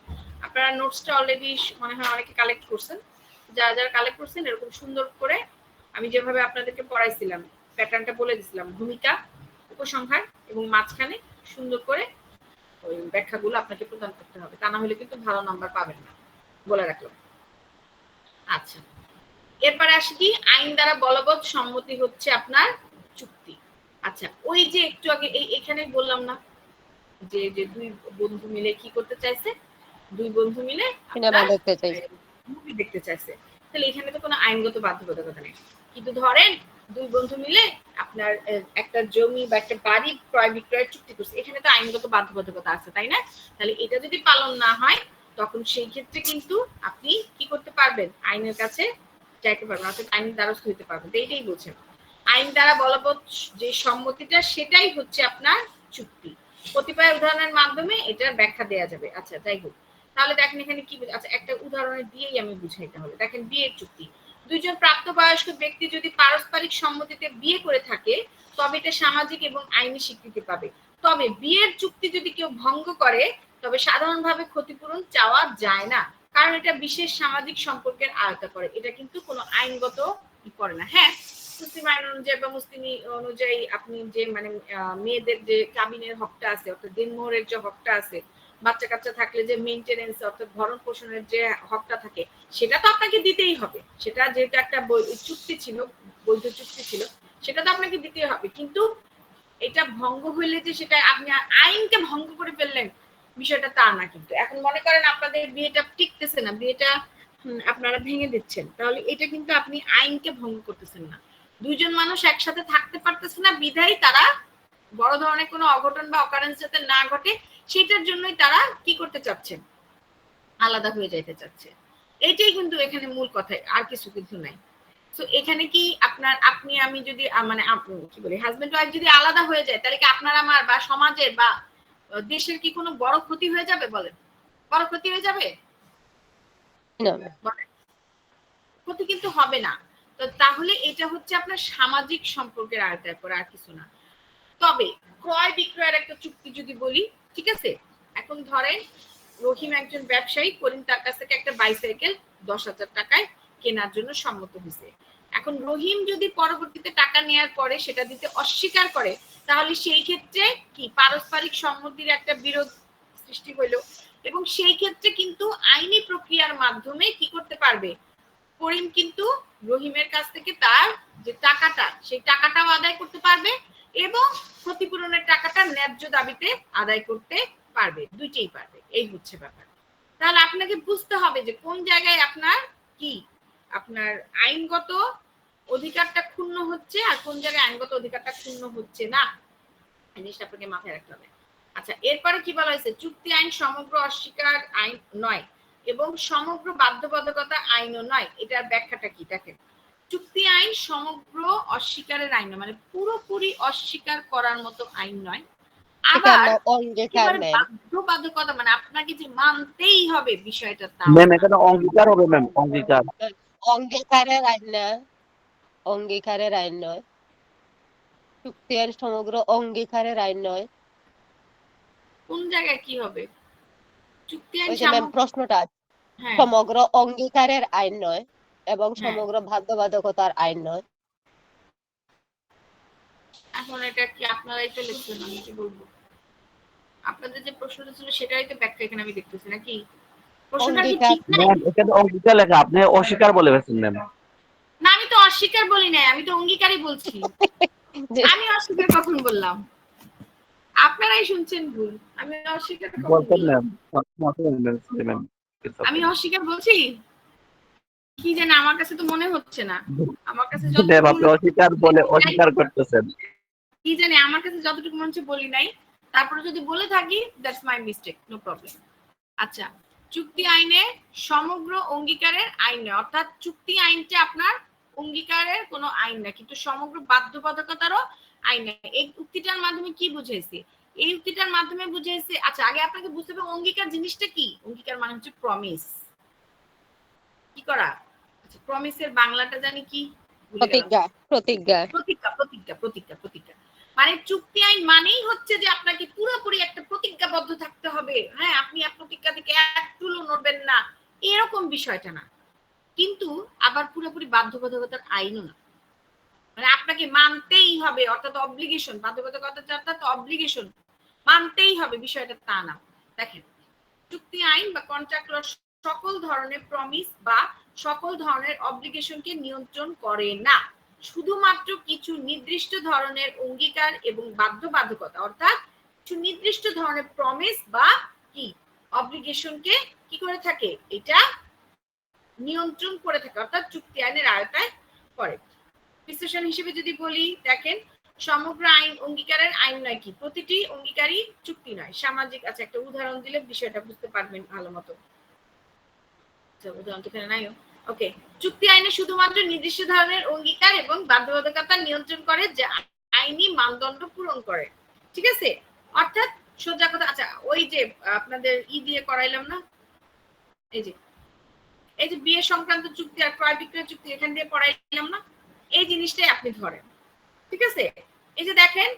আপনারা নোটসটা অলরেডি মনে হয় অনেকে কালেক্ট করছেন, যারা যারা কালেক্ট করছেন এরকম সুন্দর করে আমি যেভাবে আপনাদেরকে পড়াইছিলাম প্যাটার্নটা বলে দিছিলাম, ভূমিকা, উপসংহার এবং মাঝখানে সুন্দর করে ওই ব্যাখ্যাগুলো আপনাকে প্রদান করতে হবে, তা না হলে কিন্তু ভালো নাম্বার পাবেন না, বলে রাখলাম। আচ্ছা, এরপরে আসি কি, আইন দ্বারা বলবৎ সম্মতি হচ্ছে আপনার চুক্তি। আচ্ছা, ওই যে একটু আগে এখানে বললাম না যে যে 2 বন্ধু মিলে কি করতে চাইছে, 2 বন্ধু মিলে মুভি দেখতে চাইছে, তাহলে এখানে তো কোনো আইনগত বাধ্যবাধকতা নেই। কিন্তু ধরেন 2 বন্ধু মিলে আপনার একটা জমি বা একটা বাড়ি ক্রয় বিক্রয়ের চুক্তি করছে, এখানে তো আইনগত বাধ্যবাধকতা আছে, তাই না? তাহলে এটা যদি পালন না হয়, তখন সেই ক্ষেত্রে কিন্তু আপনি কি করতে পারবেন, আইনের কাছে চাইতে পারবেন, অর্থাৎ আইনের দ্বারস্থ হতে পারবেন। এইটাই বলছেন, আইন দ্বারা বলবৎ যে সম্মতিটা, সেটাই হচ্ছে আপনার চুক্তি। কতিপয় উদাহরণের মাধ্যমে এটার ব্যাখ্যা দেওয়া যাবে। আচ্ছা, যাই হোক, তাহলে দেখেন এখানে কি, আচ্ছা একটা উদাহরণ দিয়েই আমি বুঝাই। তাহলে দেখেন, বিয়ের চুক্তি, 2 জন প্রাপ্তবয়স্ক ব্যক্তি যদি পারস্পরিক সম্মতিতে বিয়ে করে থাকে, তবে এটা সামাজিক এবং আইনি স্বীকৃতি পাবে। তবে বিয়ের চুক্তি যদি কেউ ভঙ্গ করে, তবে সাধারণভাবে ক্ষতিপূরণ চাওয়া যায় না, কারণ এটা বিশেষ সামাজিক সম্পর্কের আয়তা করে, এটা কিন্তু কোনো আইনগত করে না। হ্যাঁ, মুসলিম আইন অনুযায়ী বা মুসলিম অনুযায়ী আপনি যে মানে মেয়েদের যে কাবিনের হকটা আছে, অর্থাৎ দিনমোহরের যে হকটা আছে, বাচ্চা কাচ্চা থাকলে যে মেইনটেনেন্স অর্থাৎ ভরণ পোষণের যে হকটা থাকে, সেটা তো আপনাকে দিতেই হবে। সেটা যেহেতু একটা চুক্তি ছিল, বৈধ চুক্তি ছিল, সেটা তো আপনাকে দিতেই হবে। কিন্তু এটা ভঙ্গ হইলে যে সেটা আপনি আইনকে ভঙ্গ করে ফেললেন, বিষয়টা তা না। কিন্তু এখন মনে করেন আপনাদের বিয়েটা টিকতেছে না, বিয়েটা আপনারা ভেঙে দিচ্ছেন, তাহলে এটা কিন্তু আপনি আইনকে ভঙ্গ করতেছেন না। 2 জন মানুষ একসাথে থাকতে পারতেছে না বিধায় তারা বড় ধরনের কোনো অঘটন বা অকারেন্স যাতে না ঘটে, সেটার জন্যই তারা কি করতে চাচ্ছেন, আলাদা হয়ে যাইতে চাচ্ছে। এইটাই কিন্তু এখানে মূল কথা, আর কিছু কিছু নাই। তো এখানে কি আপনি আমি যদি মানে কি বলি, হাজবেন্ড ওয়াইফ যদি আলাদা হয়ে যায়, তাহলে কি আপনার আমার বা সমাজের বা দেশের কি কোনো বড় ক্ষতি হয়ে যাবে? বলেন, বড় ক্ষতি হয়ে যাবে? ক্ষতি কিন্তু হবে না। তো তাহলে এটা হচ্ছে আপনার সামাজিক সম্পর্কের আয়তায় পড়ে, আর কিছু না। তবে ক্রয় বিক্রয়ের একটা চুক্তি যদি বলি, ঠিক আছে, এখন ধরেন রহিম একজন ব্যবসায়ী, করিম তার কাছ থেকে একটা বাইসাইকেল 10,000 টাকায় কেনার জন্য সম্মত হয়েছে। এখন রহিম যদি পরবর্তীতে টাকা নেওয়ার পরে সেটা দিতে অস্বীকার করে, তাহলে সেই ক্ষেত্রে কি পারস্পরিক সম্মতির একটা বিরোধ সৃষ্টি হইল, এবং সেই ক্ষেত্রে কিন্তু আইনি প্রক্রিয়ার মাধ্যমে কি করতে পারবে, করিম কিন্তু রহিমের কাছ থেকে তার যে টাকাটা, সেই টাকাটাও আদায় করতে পারবে এবং ক্ষতিপূরণের টাকাটা ন্যায্য দাবিতে আদায় করতে পারবে, দুইটাই পারবে। এই হচ্ছে ব্যাপার। তাহলে আপনাকে বুঝতে হবে যে কোন জায়গায় আপনার কি আপনার আইনগত অধিকারটা ক্ষুণ্ণ হচ্ছে আর কোন জায়গায় আইনগত অধিকারটা ক্ষুণ্ণ হচ্ছে না, জিনিসটা আপনাকে মাথায় রাখতে হবে। আচ্ছা, এরপরে কি বলা হয়েছে, চুক্তি আইন সমগ্র অস্বীকার আইন নয় এবং সমগ্র বাধ্যবাধকতা আইনও নয়। এটার ব্যাখ্যাটা কি দেখেন, চুক্তি আইন সমগ্র অস্বীকারের আইন, মানে পুরোপুরি অস্বীকার করার মতো আইন নয়, আবার বাধ্যবাধকতা মানে আপনাকে যে মানতেই হবে বিষয়টা, তা ম্যাম এখানে অঙ্গীকার হবে ম্যাম, অঙ্গীকার। অঙ্গীকারের আইন না, অঙ্গীকারের আইন নয়। চুক্তি আইন সমগ্র অঙ্গীকারের আইন নয়, কোন জায়গায় কি হবে? চুক্তি আইন ওই যে ম্যাম প্রশ্নটা হ্যাঁ সমগ্র অঙ্গীকারের আইন নয় এবং হ্যাঁ। সমগ্র বাধ্যবাধকতার আইন নয়। এখন এটা কি আপনারাই তো লিখছেন, আমি কি বলবো? আপনাদের যে প্রশ্নটা ছিল সেটাই তো ব্যাখ্যা এখানে আমি দেখতেছি নাকি? প্রশ্নটা কি অঙ্গীকার ঠিক নাই? ম্যাম এখানে অঙ্গীকার লেখা, আপনি অস্বীকার বলে গেছেন ম্যাম। না আমি তো অস্বীকার বলি নাই, আমি তো অঙ্গীকারই বলছি। আমি অস্বীকার কখন বললাম? আপনারাই শুনছেন ভুল। আমি অস্বীকার কখন বলতেন বললাম? ম্যাম। আমি অস্বীকার বলছি? কি জানি, আমার কাছে তো মনে হচ্ছে না। আমার কাছে ম্যাম আপনি অস্বীকার বলে অস্বীকার করতেছেন। কি জানি, আমার কাছে যতটুকু মনে হচ্ছে বলি নাই। তারপরে যদি বলে থাকি that's my mistake, no problem. আচ্ছা, চুক্তি আইনে সমগ্র অঙ্গীকারের আইন নয়, অর্থাৎ চুক্তি আইনটা আপনার অঙ্গীকারের কোনো আইন না, কিন্তু সমগ্র বাধ্যবাধকতারও আইন নেই। এই উক্তিটার মাধ্যমে কি বুঝাইছে? এই উক্তিটার মাধ্যমে বুঝাইছে, আচ্ছা আগে আপনাকে বুঝতে হবে অঙ্গীকার জিনিসটা কি। অঙ্গীকার মানে হচ্ছে প্রমিস, কি করা। আচ্ছা, প্রমিসের বাংলাটা জানি কি? প্রতিজ্ঞা। প্রতিজ্ঞা। প্রতিজ্ঞা প্রতিজ্ঞা প্রতিজ্ঞা প্রতিজ্ঞা মানে চুক্তি আইন মানেই হচ্ছে যে আপনাকে পুরোপুরি একটা প্রতিজ্ঞাবদ্ধ থাকতে হবে। হ্যাঁ, আপনি এক প্রতিজ্ঞা থেকে এক চুলও নড়বেন না, এরকম বিষয়টা না। কিন্তু আবার পুরোপুরি বাধ্যবাধকতার আইনও না, মানে আপনাকে মানতেই হবে, অর্থাৎ অব্লিগেশন। বাধ্যবাধকতা অর্থাৎ অব্লিগেশন, মানতেই হবে, বিষয়টা তা না। দেখেন, চুক্তি আইন বা কন্ট্রাক্ট ল সকল ধরনের প্রমিস বা সকল ধরনের অব্লিগেশনকে নিয়ন্ত্রণ করে না, শুধুমাত্র কিছু নির্দিষ্ট ধরনের অঙ্গীকার এবং বাধ্যবাধকতা, অর্থাৎ কিছু নির্দিষ্ট ধরনের প্রমিস বা কি অব্লিগেশনকে কি করে থাকে, এটা নিয়ন্ত্রণ করে থাকে, অর্থাৎ চুক্তি আইনের আওতায় পড়ে। বিশ্লেষণ হিসেবে যদি বলি, দেখেন সমগ্র আইন অঙ্গীকারের আইন নয় কি, প্রতিটি অঙ্গীকারী চুক্তি নয়। সামাজিক, আচ্ছা একটা উদাহরণ দিলে বিষয়টা বুঝতে পারবেন ভালো মতো। উদাহরণ তো এখানে নাই। ওকে, চুক্তি আইনে শুধুমাত্র নির্দিষ্ট ধরনের অঙ্গীকার এবং বাধ্যবাধকতা নিয়ন্ত্রণ করে যা আইনি মানদণ্ড পূরণ করে, ঠিক আছে। অর্থাৎ সোজা কথা, আচ্ছা ওই যে আপনাদের দিয়ে করাইলাম না, এই যে বিয়ে সংক্রান্ত চুক্তি আর ক্রয় বিক্রয় চুক্তি এখান দিয়ে পড়াইলাম না, এই জিনিসটাই আপনি ধরেন, ঠিক আছে। এই যে দেখেন,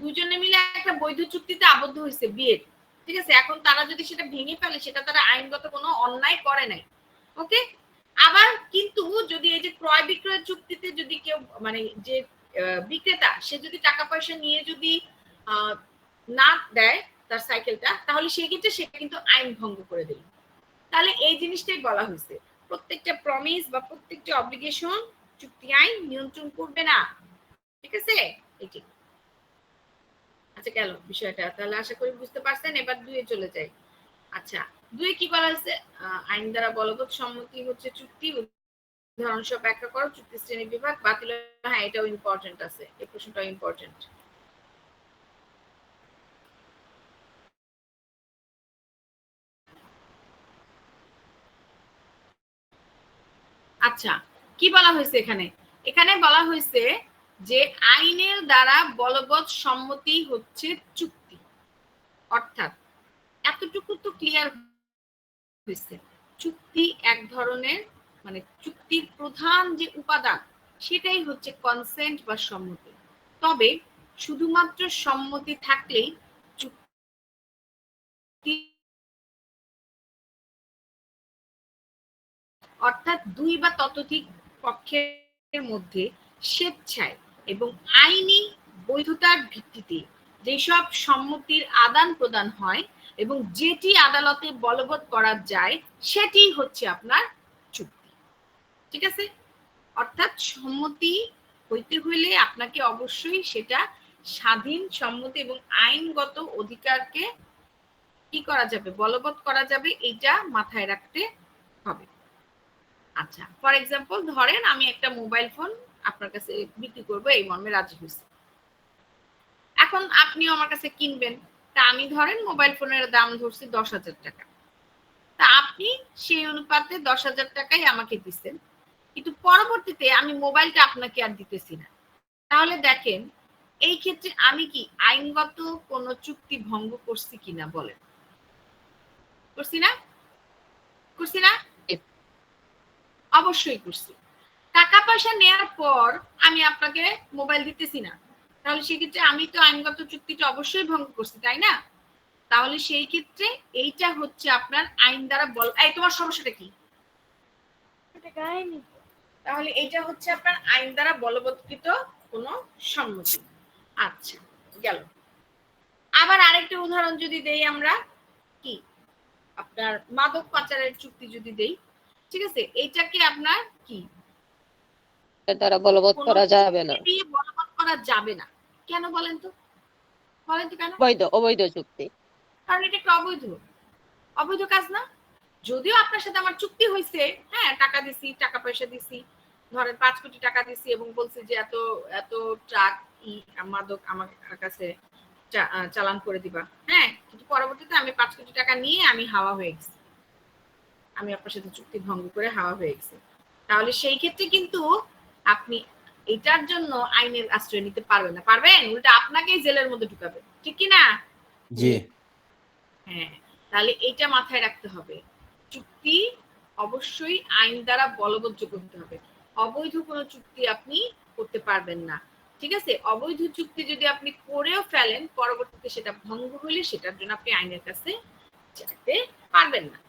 দুজনে মিলে একটা বৈধ চুক্তিতে আবদ্ধ হয়েছে বিয়ের, ঠিক আছে। এখন তারা যদি সেটা ভেঙে ফেলে, সেটা তারা আইনগত কোনো অন্যায় করে নাই, ওকে। আবার কিন্তু যদি এই যে ক্রয় বিক্রয় চুক্তিতে যদি কেউ, মানে যে বিক্রেতা, সে যদি টাকা পয়সা নিয়ে যদি না দেয় তার সাইকেলটা, তাহলে সেক্ষেত্রে সে কিন্তু আইন ভঙ্গ করে দেবে। তাহলে এই জিনিসটাই বলা হয়েছে, প্রত্যেকটা প্রমিস বা প্রত্যেকটা অব্লিগেশন চুক্তি আইন নিয়ন্ত্রণ করবে না, ঠিক আছে। এটি আচ্ছা গেল বিষয়টা, তাহলে আশা করি বুঝতে পারছেন। এবার 2 চলে যাই। আচ্ছা, 2 কি বলা হয়েছে? আইন দ্বারা বলবৎ সম্মতি হচ্ছে চুক্তি, উদাহরণ সব ব্যাখ্যা করো। চুক্তি শ্রেণী বিভাগ, বাতিল। হ্যাঁ, এটাও ইম্পর্টেন্ট আছে, এই প্রশ্নটাও ইম্পর্টেন্ট। আচ্ছা, কি বলা হয়েছে এখানে? এখানে বলা হয়েছে যে আইনের দ্বারা বলবৎ সম্মতি হচ্ছে চুক্তি, অর্থাৎ এতটুকু তো ক্লিয়ার হয়েছে, চুক্তি এক ধরনের, মানে চুক্তির প্রধান যে উপাদান সেটাই হচ্ছে কনসেন্ট বা সম্মতি। তবে শুধুমাত্র সম্মতি থাকলেই চুক্তি, অর্থাৎ 2 বা ততোধিক পক্ষের মধ্যে স্বেচ্ছায় এবং আইনি বৈধতার ভিত্তিতে যেসব সম্মতির আদান প্রদান হয় এবং যেটি আদালতে বলবৎ করা যায়, সেটি হচ্ছে আপনার চুক্তি, ঠিক আছে। অর্থাৎ সম্মতি হইতে হইলে আপনাকে অবশ্যই সেটা স্বাধীন সম্মতি এবং আইনগত অধিকারকে কি করা যাবে, বলবৎ করা যাবে, এটা মাথায় রাখতে হবে। আচ্ছা, ফর এক্সাম্পল ধরেন আমি একটা মোবাইল ফোন আপনার কাছে বিক্রি করবো, এই মর্মে রাজি হয়েছি। এখন আপনিও আমার কাছে কিনবেন, তা আমি ধরেন মোবাইল ফোনের দাম ধরছি 10,000 টাকা, তা আপনি সেই অনুপাতে 10,000 টাকাই আমাকে দিচ্ছেন, কিন্তু পরবর্তীতে আমি মোবাইলটা আপনাকে আর দিতেছি না। তাহলে দেখেন, এই ক্ষেত্রে আমি কি আইনগত কোন চুক্তি ভঙ্গ করছি কিনা বলেন? করছি না? করছি না? অবশ্যই করছি। টাকা পয়সা নেওয়ার পর আমি আপনাকে মোবাইল দিতেছি না, তাহলে সেক্ষেত্রে আমি তো আইনগত চুক্তিটা অবশ্যই ভঙ্গ করছি, তাই না? তাহলে সেই ক্ষেত্রে এইটা হচ্ছে আপনার আইন দ্বারা এই তোমার সমস্যাটা কি? তাহলে এইটা হচ্ছে আপনার আইন দ্বারা বলবৎকৃত কোন সম্মতি। আচ্ছা, গেল। আবার আরেকটা উদাহরণ যদি দেই আমরা, কি আপনার মাদক পাচারের চুক্তি যদি দেই, ঠিক আছে, এইটাকে আপনার কি দ্বারা বলবৎ করা যাবে না, বলবৎ করা যাবে না। কেন বলেন তো? বলেন তো কেন? অবৈধ চুক্তি। কারণ এটা একটা অবৈধ কাজ না। যদিও আপনার সাথে আমার চুক্তি হয়েছে, হ্যাঁ, টাকা দিছি, টাকা পয়সা দিছি, ধরেন 5 কোটি টাকা দিছি এবং বলছি যে এত এত ট্রাক মাদক আমার কাছে চালান করে দিবা, হ্যাঁ, কিন্তু পরবর্তীতে আমি 5 কোটি টাকা নিয়ে আমি হাওয়া হয়ে গেছি, আমি আপনার সাথে চুক্তি ভঙ্গ করে হাওয়া হয়ে গেছি। তাহলে সেই ক্ষেত্রে কিন্তু আপনি এটার জন্য আইনের আশ্রয় নিতে পারবেন না। পারবেন? উল্টা আপনাকেই জেলের মধ্যে ঢুকাবে, ঠিক কি না? জি। হ্যাঁ, তাহলে এইটা মাথায় রাখতে হবে। চুক্তি অবশ্যই আইন দ্বারা বলবৎযোগ্য হতে হবে। অবৈধ কোনো চুক্তি আপনি করতে পারবেন না, ঠিক আছে? অবৈধ চুক্তি যদি আপনি করেও ফেলেন, পরবর্তীতে সেটা ভঙ্গ হলে সেটার জন্য আপনি আইনের কাছে যেতে পারবেন না।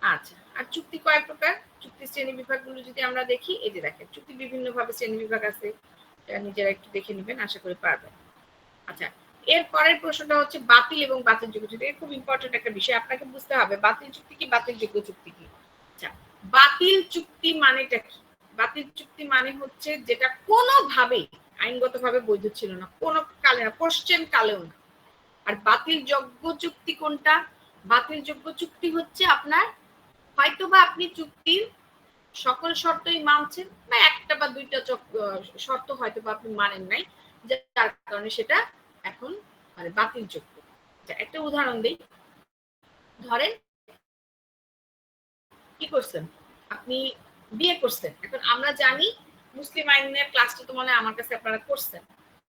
আচ্ছা, আর চুক্তি কয় প্রকার? চুক্তি শ্রেণী বিভাগগুলো যদি আমরা দেখি, এই যে দেখেন চুক্তি বিভিন্ন ভাবে শ্রেণী বিভাগ আছে, এটা নিজেরা একটু দেখে নেবেন, আশা করি পারবেন। আচ্ছা, এর পরের প্রশ্নটা হচ্ছে বাতিল এবং বাতিলযোগ্য চুক্তি। এটা খুব ইম্পর্টেন্ট একটা বিষয়, আপনাকে বুঝতে হবে বাতিল চুক্তি কি, বাতিলযোগ্য চুক্তি কি। আচ্ছা, বাতিল চুক্তি মানেটা কি? বাতিল চুক্তি মানে হচ্ছে যেটা কোনোভাবেই আইনগতভাবে বৈধ ছিল না, কোনো কালে না, পশ্চিম কালেও না। আর বাতিলযোগ্য চুক্তি কোনটা? বাতিলযোগ্য চুক্তি হচ্ছে আপনার হয়তোবা আপনি চুক্তির সকল শর্তই মানছেন, বা একটা বা দুইটা শর্ত হয়তোবা আপনি মানেন নাই, যার কারণে সেটা এখন মানে বাতিলযোগ্য। একটা উদাহরণ দিই, ধরেন কি করছেন, আপনি বিয়ে করছেন। এখন আমরা জানি মুসলিম আইনের ক্লাসটা তো মনে হয় আমার কাছে আপনারা করছেন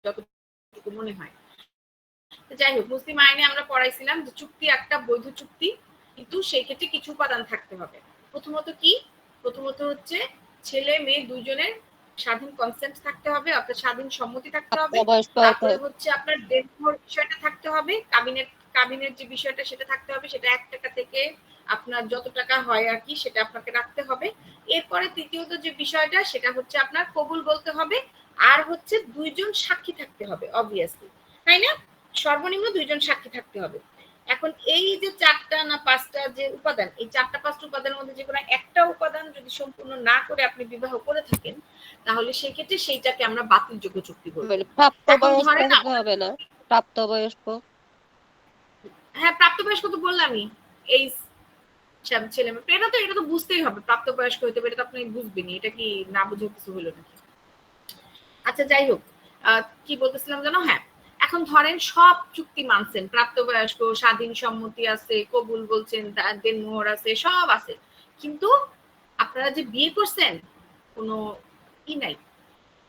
যতটুকু মনে হয়। যাই হোক, মুসলিম আইনে আমরা পড়াইছিলাম যে চুক্তি একটা বৈধ চুক্তি, কিন্তু সেই ক্ষেত্রে কিছু উপাদান থাকতে হবে। প্রথমত কি? প্রথমত হচ্ছে ছেলে মেয়ে দুইজনের স্বাধীন কনসেন্ট থাকতে হবে, অর্থাৎ স্বাধীন সম্মতি থাকতে হবে। তারপরে হচ্ছে আপনার দেনমোহর বিষয়টা থাকতে হবে, কাবিনের যে বিষয়টা সেটা থাকতে হবে, সেটা 1 টাকা থেকে আপনার যত টাকা হয় আর কি সেটা আপনাকে রাখতে হবে। এরপরে তৃতীয়ত যে বিষয়টা সেটা হচ্ছে আপনার কবুল বলতে হবে, আর হচ্ছে 2 জন সাক্ষী থাকতে হবে, অবভিয়াসলি, তাই না? সর্বনিম্ন 2 জন সাক্ষী থাকতে হবে। এখন এই যে 4টা না 5টা যে উপাদান, এই 4টা 5টা উপাদানের মধ্যে যে কোনো একটা উপাদান যদি সম্পূর্ণ না করে আপনি বিবাহ করে থাকেন, তাহলে সেই ক্ষেত্রে সেইটাকে আমরা বাতিলযোগ্য চুক্তি বলবো। প্রাপ্তবয়স্ক হবে না? প্রাপ্তবয়স্ক, হ্যাঁ, প্রাপ্তবয়স্ক তো বললামই, এই ছেলে মেয়ে, এটা তো বুঝতেই হবে, প্রাপ্তবয়স্ক হতে পারে, তো আপনি বুঝবেনই, এটা কি না বুঝে কিছু হলো নাকি? আচ্ছা, যাই হোক, কি বলতেছিলাম জানো? হ্যাঁ, এখন ধরেন সব চুক্তি মানছেন, প্রাপ্তবয়স্ক, স্বাধীন সম্মতি আছে, কবুল বলছেন, দেনমোহর আছে, সব আছে, কিন্তু আপনারা যে বিয়ে করছেন কোনো ই নাই,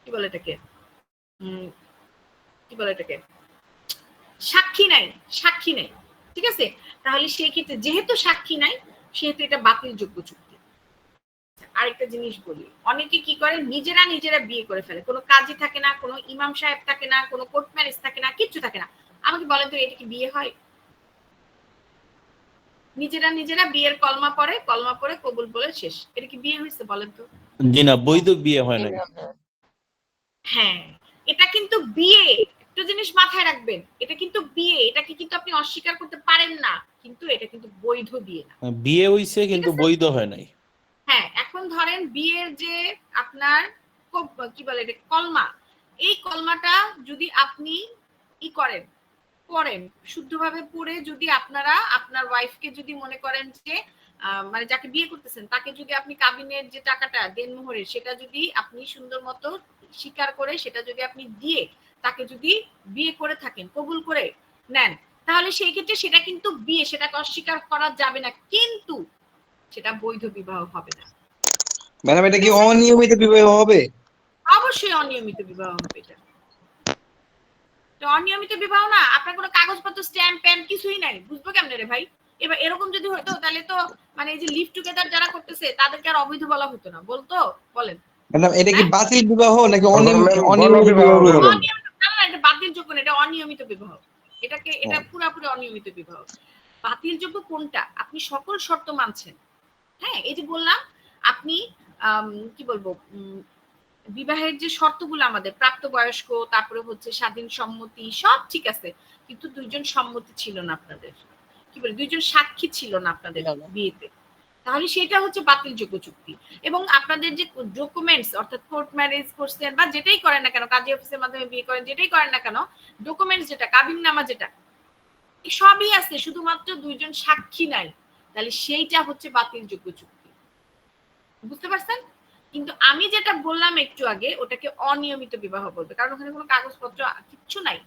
কি বলে এটাকে, সাক্ষী নাই, ঠিক আছে? তাহলে সেই ক্ষেত্রে যেহেতু সাক্ষী নাই, সেহেতু এটা বাতিলযোগ্য চুক্তি। আরেকটা জিনিস বলি, অনেকে কি করে নিজেরা বিয়ে করে ফেলে, কোনো কাজই থাকে না, কোনো ইমাম সাহেব থাকে না, কোনো কোর্ট ম্যারেজ থাকে না, কিচ্ছু থাকে না। আমাকে বলেন তো, এটা কি বিয়ে হয়? নিজেরা বিয়ের কলমা পড়ে কবুল বলে শেষ, এটা কি বিয়ে হয়েছে বলেন তো? জি না, বৈধ বিয়ে হয় না। হ্যাঁ, এটা কিন্তু বিয়ে, একটা জিনিস মাথায় রাখবেন, এটা কিন্তু বিয়ে, এটাকে কিন্তু আপনি অস্বীকার করতে পারেন না, কিন্তু এটা কিন্তু বৈধ বিয়ে না। বিয়ে হইছে কিন্তু বৈধ হয় নাই। হ্যাঁ, এখন ধরেন বিয়ের যে আপনার কি বলে এটা, কলমা, এই কলমাটা যদি আপনি পড়েন শুদ্ধভাবে পড়ে, যদি আপনারা আপনার ওয়াইফকে যদি মনে করেন যে মানে যাকে বিয়ে করতেছেন তাকে যদি আপনি কাবিনের যে টাকাটা দেনমোহরের সেটা যদি আপনি সুন্দর মতো স্বীকার করে সেটা যদি আপনি দিয়ে তাকে যদি বিয়ে করে থাকেন, কবুল করে নেন, তাহলে সেই ক্ষেত্রে সেটা কিন্তু বিয়ে, সেটাকে অস্বীকার করা যাবে না, কিন্তু সেটা বৈধ বিবাহ হবে না। ম্যাডাম, এটা কি অনিয়মিত বিবাহ হবে? অবশ্যই অনিয়মিত বিবাহ হবে। এটা অনিয়মিত বিবাহ না, আপনার কোনো কাগজপত্র স্ট্যাম্প প্যান কিছুই নাই, বুঝবো কেমনে রে ভাই? এবার এরকম যদি হতো তাহলে তো মানে এই যে লিভ টুগেদার যারা করতেছে তাদেরকে আর অবৈধ বলা হতো না, বলতো? বলেন ম্যাডাম, এটা কি বাতিল বিবাহ নাকি অনিয়মিত বিবাহ? দেখুন এটা অনিয়মিত বিবাহ, এটা পুরোপুরি অনিয়মিত বিবাহ। বাতিলযোগ্য কোনটা? আপনি সকল শর্ত মানছেন, হ্যাঁ, এই যে বললাম আপনি কি বলবো বিবাহের যে শর্তগুলো আমাদের প্রাপ্তবয়স্ক, তারপরে হচ্ছে স্বাধীন সম্মতি, সব ঠিক আছে, কিন্তু দুইজন সম্মতি ছিল না আপনাদের, কি বলে দুইজন সাক্ষী ছিল না আপনাদের বিয়েতে, তাহলে সেটা হচ্ছে বাতিলযোগ্য চুক্তি। এবং আপনাদের যে ডকুমেন্টস অর্থাৎ কোর্ট ম্যারেজ করছেন বা যেটাই করেন না কেন, কাজী অফিসের মাধ্যমে বিয়ে করেন, যেটাই করেন না কেন, ডকুমেন্টস যেটা কাবিননামা যেটা সবই আছে, শুধুমাত্র দুইজন সাক্ষী নাই, তাহলে সেইটা হচ্ছে বাতিলযোগ্য চুক্তি। বুঝতে পারছেন? কিন্তু আমি যেটা বললাম একটু আগে ওটাকে অনিয়মিত বিবাহ বলবে, কারণ ওখানে কোনো কাগজপত্র কিচ্ছু নাই,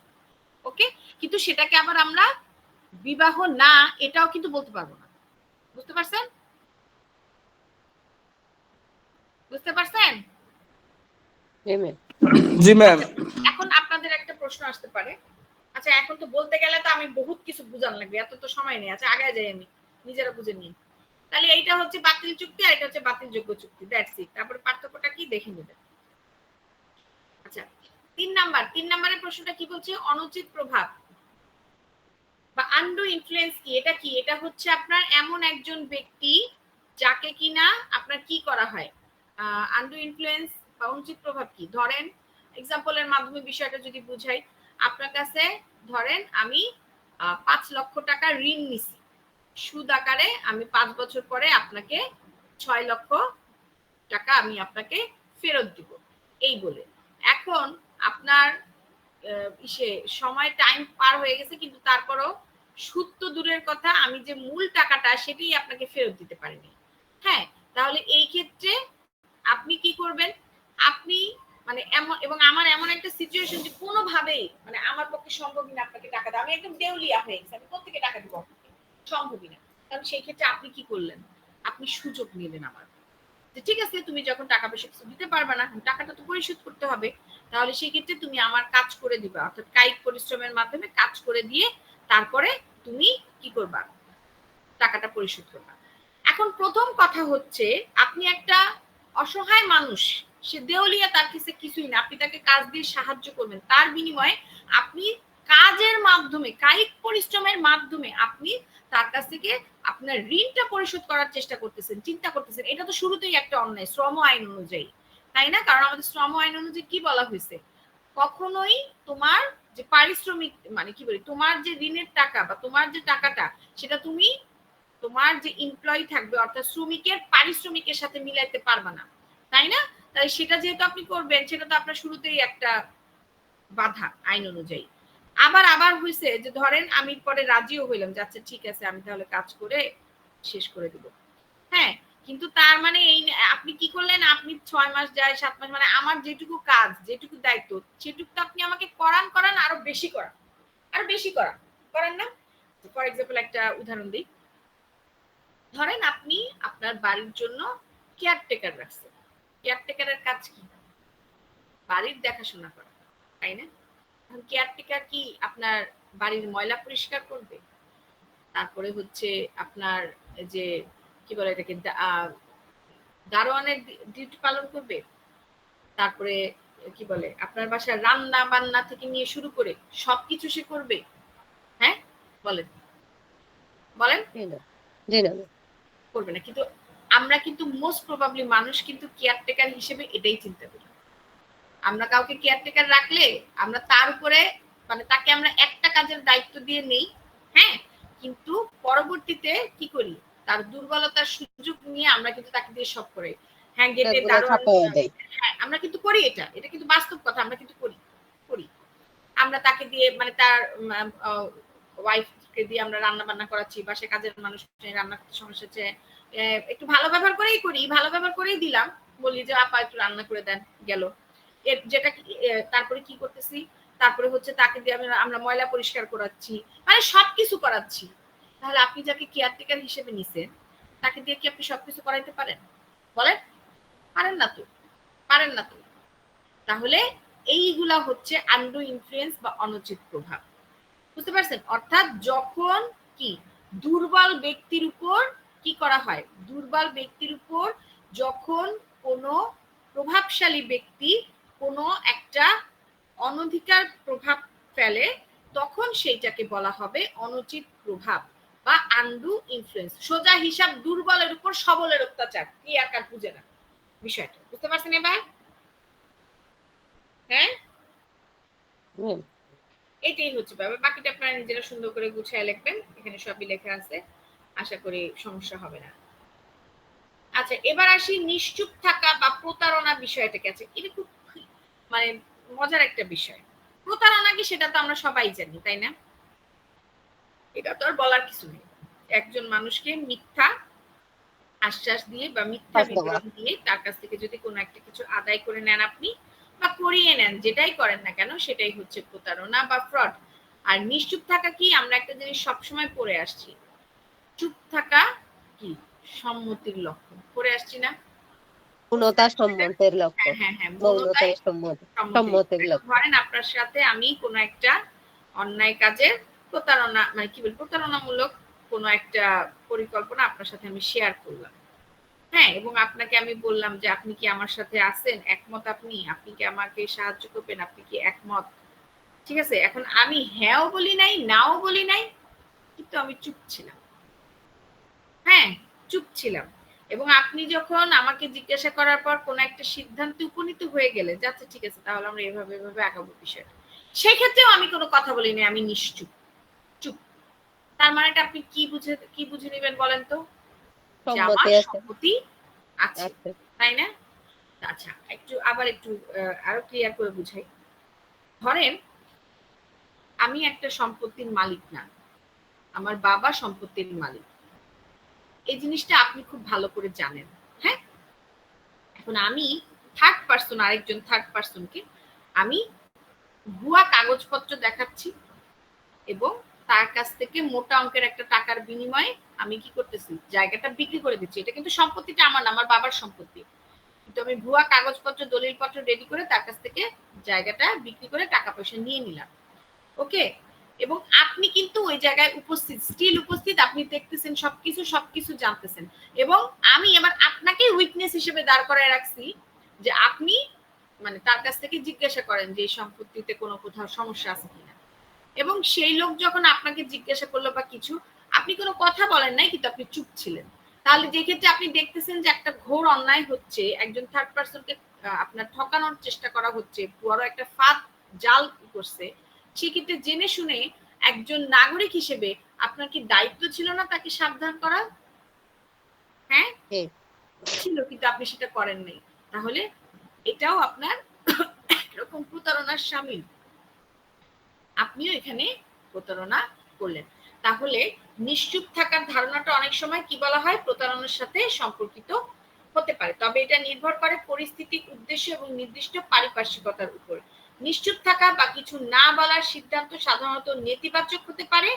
ওকে, কিন্তু সেটাকে আবার আমরা বিবাহ না এটাও কিন্তু বলতে পারবো না। বুঝতে পারছেন? বুঝতে পারছেন? জি ম্যাম। এখন আপনাদের একটা প্রশ্ন আসতে পারে, আচ্ছা এখন তো বলতে গেলে তো আমি বহুত কিছু বুঝান লাগবে, এত তো সময় নেই, আচ্ছা আগে যাই আমি নিজেরা বুঝে নিই। তাহলে এইটা হচ্ছে বাতিল চুক্তি আর এটা হচ্ছে বাতিলযোগ্য চুক্তি, দ্যাটস ইট। তারপরে পার্থক্যটা কি দেখে নেবেন। আচ্ছা 3 নম্বরের প্রশ্নটা কি বলছে? অনুচিত প্রভাব বা আনডু ইনফ্লুয়েন্স কি? এটা কি? এটা হচ্ছে আপনার এমন একজন ব্যক্তি যাকে কিনা আপনার কি করা হয়, আনডু ইনফ্লুয়েন্স বা অনুচিত প্রভাব কি? ধরেন এক্সাম্পলের মাধ্যমে বিষয়টা যদি বুঝাই, আপনার কাছে ধরেন আমি 5 লক্ষ টাকা ঋণ নিছি সুদ আকারে, আমি 5 বছর পরে আপনাকে 6 লক্ষ টাকা আমি আপনাকে ফেরত দিব এই বলে। এখন আপনার সময় টাইম পার হয়ে গেছে, কিন্তু তারপরও সুদ তো দূরের কথা, আমি যে মূল টাকাটা সেটাই আপনাকে ফেরত দিতে পারিনি। হ্যাঁ, তাহলে এই ক্ষেত্রে আপনি কি করবেন? আপনি মানে এমন, এবং আমার এমন একটা সিচুয়েশন যে কোনোভাবেই মানে আমার পক্ষে সম্ভবই না আপনাকে টাকা দেওয়া, আমি একদম দেউলিয়া হয়ে গেছি, আমি কোথেকে টাকা দিব আপনাকে, সম্ভবই না। তাহলে সেই ক্ষেত্রে আপনি কি করলেন? আপনি সুযোগ নিলেন আমার, ঠিক আছে তুমি যখন টাকা পয়সা দিতে পারবে না, টাকাটা তো পরিশোধ করতে হবে, তাহলে সেই ক্ষেত্রে তুমি আমার কাজ করে দিবা, অর্থাৎ কায়িক পরিশ্রমের মাধ্যমে কাজ করে দিয়ে তারপরে তুমি কি করবা? টাকাটা পরিশোধ করবা। এখন প্রথম কথা হচ্ছে আপনি একটা অসহায় মানুষ, সে দেউলিয়া, তার কাছে কিছুই না, আপনি তাকে কাজ দিয়ে সাহায্য করবেন, তার বিনিময়ে আপনি কাজের মাধ্যমে কায়িক পরিশ্রমের মাধ্যমে আপনি তার কাছ থেকে আপনার ঋণটা পরিশোধ করার চেষ্টা করতেছেন, চিন্তা করতেছেন। এটা তো শুরুতেই একটা অন্যায় শ্রম আইন অনুযায়ী, তাই না? কারণ আমাদের শ্রম আইন অনুযায়ী কি বলা হয়েছে? কখনোই তোমার যে পারিশ্রমিক মানে কি বলি, তোমার যে ঋণের টাকা বা তোমার যে টাকাটা সেটা তুমি তোমার যে এমপ্লয়ি থাকবে অর্থাৎ শ্রমিকের পারিশ্রমিকের সাথে মিলাইতে পারবা না, তাই না? তাই সেটা যেহেতু আপনি করবেন, সেটা তো আপনার শুরুতেই একটা বাধা আইন অনুযায়ী। আবার হয়েছে যে ধরেন আমি পরে রাজিও হইলাম যে আচ্ছা ঠিক আছে আমি তাহলে কাজ করে শেষ করে দিব, হ্যাঁ, কিন্তু তার মানে এই আপনি কি করলেন? আপনি 6 মাস যায় 7 মাস, মানে আমার যেটুকু কাজ যেটুকু দায়িত্ব সেটুকু আপনি আমাকে করান আরো বেশি করান না। ফর এক্সাম্পল একটা উদাহরণ দিই, ধরেন আপনি আপনার বাড়ির জন্য কেয়ারটেকার রাখছেন। কেয়ারটেকারের কাজ কি? বাড়ির দেখাশোনা করা, তাই না? এখন কেয়ারটেকার কি আপনার বাড়ির ময়লা পরিষ্কার করবে? তারপরে হচ্ছে আপনার যে কি বলে এটাকে দারোয়ানের ডিউটি পালন করবে? তারপরে কি বলে আপনার বাসায় রান্না বান্না থেকে নিয়ে শুরু করে সবকিছু সে করবে? হ্যাঁ বলেন করবে না। কিন্তু আমরা কিন্তু মোস্ট প্রবাবলি মানুষ কিন্তু কেয়ারটেকার হিসেবে এটাই চিন্তা করি। আমরা কাউকে কেয়ারটেকার রাখলে আমরা তার উপরে মানে তাকে আমরা একটা কাজের দায়িত্ব দিয়ে নেই, হ্যাঁ, কিন্তু পরবর্তীতে কি করি? তার দুর্বলতার সুযোগ নিয়ে আমরা কিন্তু তাকে দিয়ে সব করে, হ্যাঁ গেটে দারোয়ান, হ্যাঁ আমরা কিন্তু করি, এটা কিন্তু বাস্তব কথা, আমরা কিন্তু করি আমরা তাকে দিয়ে মানে তার ওয়াইফকে দিয়ে আমরা রান্না বান্না করাচ্ছি, বা সে কাজের মানুষ রান্না করতে সমস্যা হচ্ছে, একটু ভালো ব্যবহার করেই করি, ভালো ব্যবহার করেই দিলাম, বলি যে আপা একটু রান্না করে দেন, গেল। যেটা তারপরে কি করতেছি? তারপরে হচ্ছে তাকে দিয়ে আমরা ময়লা পরিষ্কার করাচ্ছি, মানে সবকিছু করাচ্ছি। তাহলে আপনি যাকে কেয়ারটেকার হিসেবে নিছেন তাকে দিয়ে কি আপনি সবকিছু করাইতে পারেন? বলেন পারেন না তো। তাহলে এইগুলা হচ্ছে আন্ডু ইনফ্লুয়েন্স বা অনুচিত প্রভাব। বুঝতে পারছেন? অর্থাৎ যখন কি দুর্বল ব্যক্তির উপর কি করা হয়, দুর্বল ব্যক্তির উপর যখন কোনো প্রভাবশালী ব্যক্তি কোনো একটা অনধিকার প্রভাব ফেলে তখন সেইটাকে বলা হবে অনুচিত প্রভাব বা আনডু ইনফ্লুয়েন্স। সোজা হিসাব দুর্বলের উপর সবলের অত্যাচার, কি আকার বুঝে না বিষয়টা, বুঝতে পারছেন এবার? হ্যাঁ, এটাই হচ্ছে ব্যাপার। বাকিটা আপনারা নিজেরা সুন্দর করে গুছিয়ে লিখবেন, এখানে সবই লেখা আছে, আশা করি সমস্যা হবে না। আচ্ছা, এবার আসি নিশ্চুপ থাকা বা প্রতারণা বিষয়টাকে। আছে এটা খুব মানে মজার একটা বিষয়। প্রতারণা কি সেটা তো আমরা সবাই জানি, তাই না? এটা তো আর বলার কিছু নেই। একজন মানুষকে মিথ্যা আশ্বাস দিয়ে বা মিথ্যা বিবরণ দিয়ে তার কাছ থেকে যদি কোনো একটা কিছু আদায় করে নেন আপনি বা করিয়ে নেন, যেটাই করেন না কেন, সেটাই হচ্ছে প্রতারণা বা ফ্রড। আর নিশ্চুপ থাকা কি, আমরা একটা জিনিস সবসময় পড়ে আসছি, চুপ থাকা কি সম্মতির লক্ষণ, পড়ে আসছি না? পূর্ণতা সম্মতের লক্ষ্য। হ্যাঁ হ্যাঁ, মৌনতাই সম্মতের লক্ষ্য। ধরেন আপনার সাথে আমি কোনো একটা অন্যায় কাজের প্রতারণা মানে কি বলবো প্রতারণামূলক কোনো একটা পরিকল্পনা আপনার সাথে আমি শেয়ার করলাম, হ্যাঁ, এবং আপনাকে আমি বললাম যে আপনি কি আমার সাথে আছেন, একমত, আপনি কি আমাকে সাহায্য করবেন, আপনি কি একমত? ঠিক আছে, এখন আমি হ্যাঁও বলি নাই নাও বলি নাই, কিন্তু আমি চুপ ছিলাম। হ্যাঁ, চুপ ছিলাম। এবং আপনি যখন আমাকে জিজ্ঞাসা করার পর কোন একটা সিদ্ধান্তে উপনীত হয়ে গেলে যাচ্ছে, ঠিক আছে তাহলে আমরা এভাবে এভাবে আগাবো বিষয়টা, সেই ক্ষেত্রেও আমি কোনো কথা বলিনি, আমি নিশ্চুপ, চুপ। তার মানেটা আপনি কি বুঝে নেবেন বলেন তো? সম্মতি আছে, তাই না? আচ্ছা, একটু আরো ক্লিয়ার করে বুঝাই। ধরেন আমি একটা সম্পত্তির মালিক না, আমার বাবা সম্পত্তির মালিক, এই জিনিসটা আপনি খুব ভালো করে জানেন। হ্যাঁ, এখন আমি থার্ড পার্সন, আরেকজন থার্ড পার্সনকে আমি ভুয়া কাগজপত্র দেখাচ্ছি এবং তার কাছ থেকে মোটা অঙ্কের একটা টাকার বিনিময়ে আমি কি করতেছি, জায়গাটা বিক্রি করে দিচ্ছি। এটা কিন্তু সম্পত্তিটা আমার না, আমার বাবার সম্পত্তি, কিন্তু আমি ভুয়া কাগজপত্র দলিলপত্র রেডি করে তার কাছ থেকে জায়গাটা বিক্রি করে টাকা পয়সা নিয়ে নিলাম। ওকে, এবং আপনি কিন্তু ওই জায়গায় উপস্থিত, স্টিল উপস্থিত, আপনি দেখতেছেন সবকিছু জানতেছেন, এবং আমি এবার আপনাকে উইটনেস হিসেবে দাঁড় করায় রাখছি যে আপনি মানে তার কাছ থেকে জিজ্ঞাসা করেন যে এই সম্পত্তিতে কোনো কোথাও সমস্যা আছে কিনা, এবং সেই লোক যখন আপনাকে জিজ্ঞাসা করলো বা কিছু, আপনি কোনো কথা বলেন নাই, কিন্তু আপনি চুপ ছিলেন। তাহলে যে ক্ষেত্রে আপনি দেখতেছেন যে একটা ঘোর অন্যায় হচ্ছে, একজন থার্ড পার্সনকে আপনার ঠকানোর চেষ্টা করা হচ্ছে, বড় একটা ফাঁদ জাল করছে, সেক্ষেত্রে জেনে শুনে একজন নাগরিক হিসেবে আপনার কি দায়িত্ব ছিল না তাকে সাবধান করা? হ্যাঁ ছিল, কিন্তু আপনি সেটা করেন নাই। তাহলে এটাও আপনার এরকম প্রতারণার শামিল, আপনিও এখানে প্রতারণা করলেন। তাহলে নিশ্চুপ থাকার ধারণাটা অনেক সময় কি বলা হয়, প্রতারণার সাথে সম্পর্কিত হতে পারে, তবে এটা নির্ভর করে পরিস্থিতি, উদ্দেশ্য এবং নির্দিষ্ট পারিপার্শ্বিকতার উপর। নিশ্চুপ থাকা বা কিছু না বলার সিদ্ধান্ত সাধারণত নেতিবাচক হতে পারে,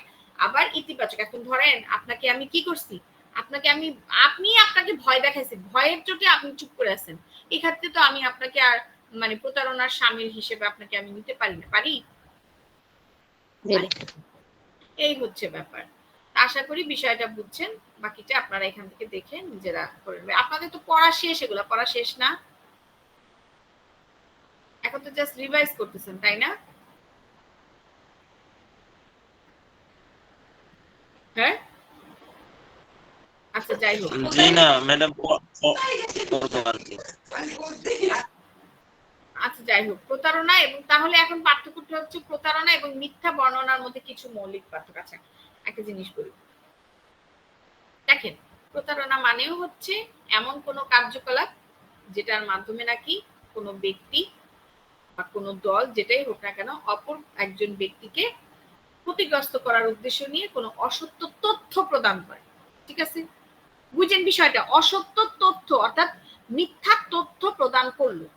আবার ইতিবাচক। এখন ধরেন আপনাকে আমি কি করছি, আপনাকে ভয় দেখাইছি, ভয়ের চোটে আপনি চুপ করে আছেন, এক্ষেত্রে তো আমি আপনাকে আর মানে প্রতারণার শামিল হিসেবে আপনাকে আমি নিতে পারি না, পারি? এই হচ্ছে ব্যাপার। আশা করি বিষয়টা বুঝছেন, বাকিটা আপনারা এখান থেকে দেখে নিজেরা করে নেবেন। আপনাদের তো পড়া শেষ, এগুলো পড়া শেষ না, এখন তো জাস্ট রিভাইজ করতেছেন, তাই না? হ্যাঁ, আচ্ছা যাই হোক, জি না ম্যাডাম, আচ্ছা যাই হোক, প্রতারণা এবং তাহলে এখন পার্থক্যটা হচ্ছে প্রতারণা এবং মিথ্যা বর্ণনার মধ্যে কিছু মৌলিক পার্থক্য আছে। একটা জিনিস বলি, দেখেন প্রতারণা মানেও হচ্ছে এমন কোনো কার্যকলাপ যেটার মাধ্যমে নাকি কোনো ব্যক্তি বা কোনো দল, যেটাই হোক না কেন, অপর একজন ব্যক্তিকে ক্ষতিগ্রস্ত করার উদ্দেশ্য নিয়ে কোনো অসত্য তথ্য প্রদান করে। ঠিক আছে, বুঝেন বিষয়টা, অসত্য তথ্য অর্থাৎ মিথ্যা তথ্য প্রদান করলো,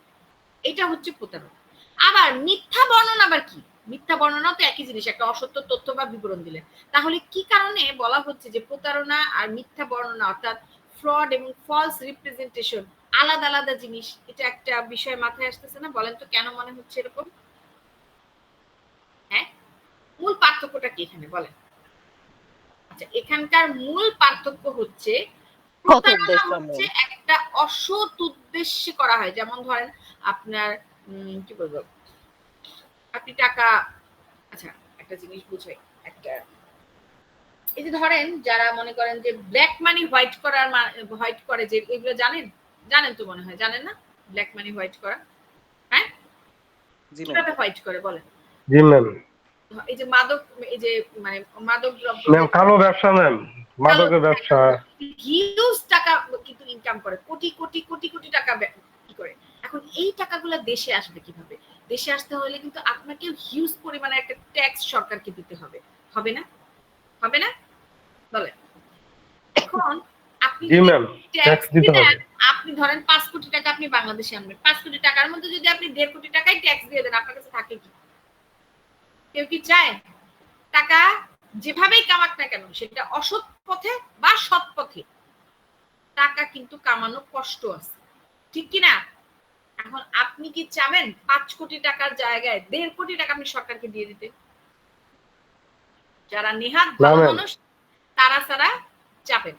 এটা হচ্ছে প্রতারণা। আবার মিথ্যা বর্ণনা আবার কি, মিথ্যা বর্ণনা তো একই জিনিস, একটা অসত্য তথ্য বা বিবরণ দিলেন। তাহলে কি কারণে বলা হচ্ছে যে প্রতারণা আর মিথ্যা বর্ণনা অর্থাৎ ফ্রড এবং ফলস রিপ্রেজেন্টেশন আলাদা আলাদা জিনিস? এটা একটা বিষয় মাথায় আসতেছে না? বলেন তো কেন মনে হচ্ছে এরকম? হ্যাঁ, মূল পার্থক্যটা কি এখানে বলেন? আচ্ছা, এখানকার মূল পার্থক্য হচ্ছে প্রতারণা হচ্ছে একটা অসৎ উদ্দেশ্যে করা হয়, যেমন ধরেন আপনার কি বলবো, আপনি টাকা আচ্ছা একটা জিনিস বুঝাই, একটা এই যে ধরেন যারা মনে করেন যে ব্ল্যাক মানি হোয়াইট করার হোয়াইট করে, যে এগুলো জানেন তো মনে হয়, জানেন না ব্ল্যাক মানি হোয়াইট করা? হ্যাঁ, কিভাবে হোয়াইট করে বলেন? জি ম্যাম। এই যে মাদক, এই যে মানে মাদক দ্রব্য, ম্যাম কালো ব্যবসা ম্যাম, মাদকের ব্যবসা। হিউজ টাকা কিন্তু ইনকাম করে, কোটি কোটি কোটি কোটি টাকা কি করে। এখন এই টাকাগুলো দেশে আসবে কিভাবে? দেশে আসতে হলে কিন্তু আপনাকে হিউজ পরিমাণে একটা ট্যাক্স সরকারকে দিতে হবে, হবে না? হবে না বলেন? এখন আপনি জি ম্যাম, ট্যাক্স দিতে হবে। আপনি ধরেন 5 কোটি টাকা আপনি বাংলাদেশে আনবেন, 5 কোটি টাকার মধ্যে যদি আপনি 1.5 কোটি টাকাই ট্যাক্স দিয়ে দেন, আপনার কাছে থাকে কি? কেউ কি চায়? টাকা যেভাবেই কামাক না কেন, সেটা অসৎ পথে বা সৎ পথে, টাকা কিন্তু কামানো কষ্ট আছে, ঠিক কি না? এখন আপনি কি চাবেন 5 কোটি টাকার জায়গায় 1.5 কোটি টাকা আপনি সরকারকে দিয়ে দিতে? যারা নেহাত ভালো মানুষ তারা ছাড়া চাবেন।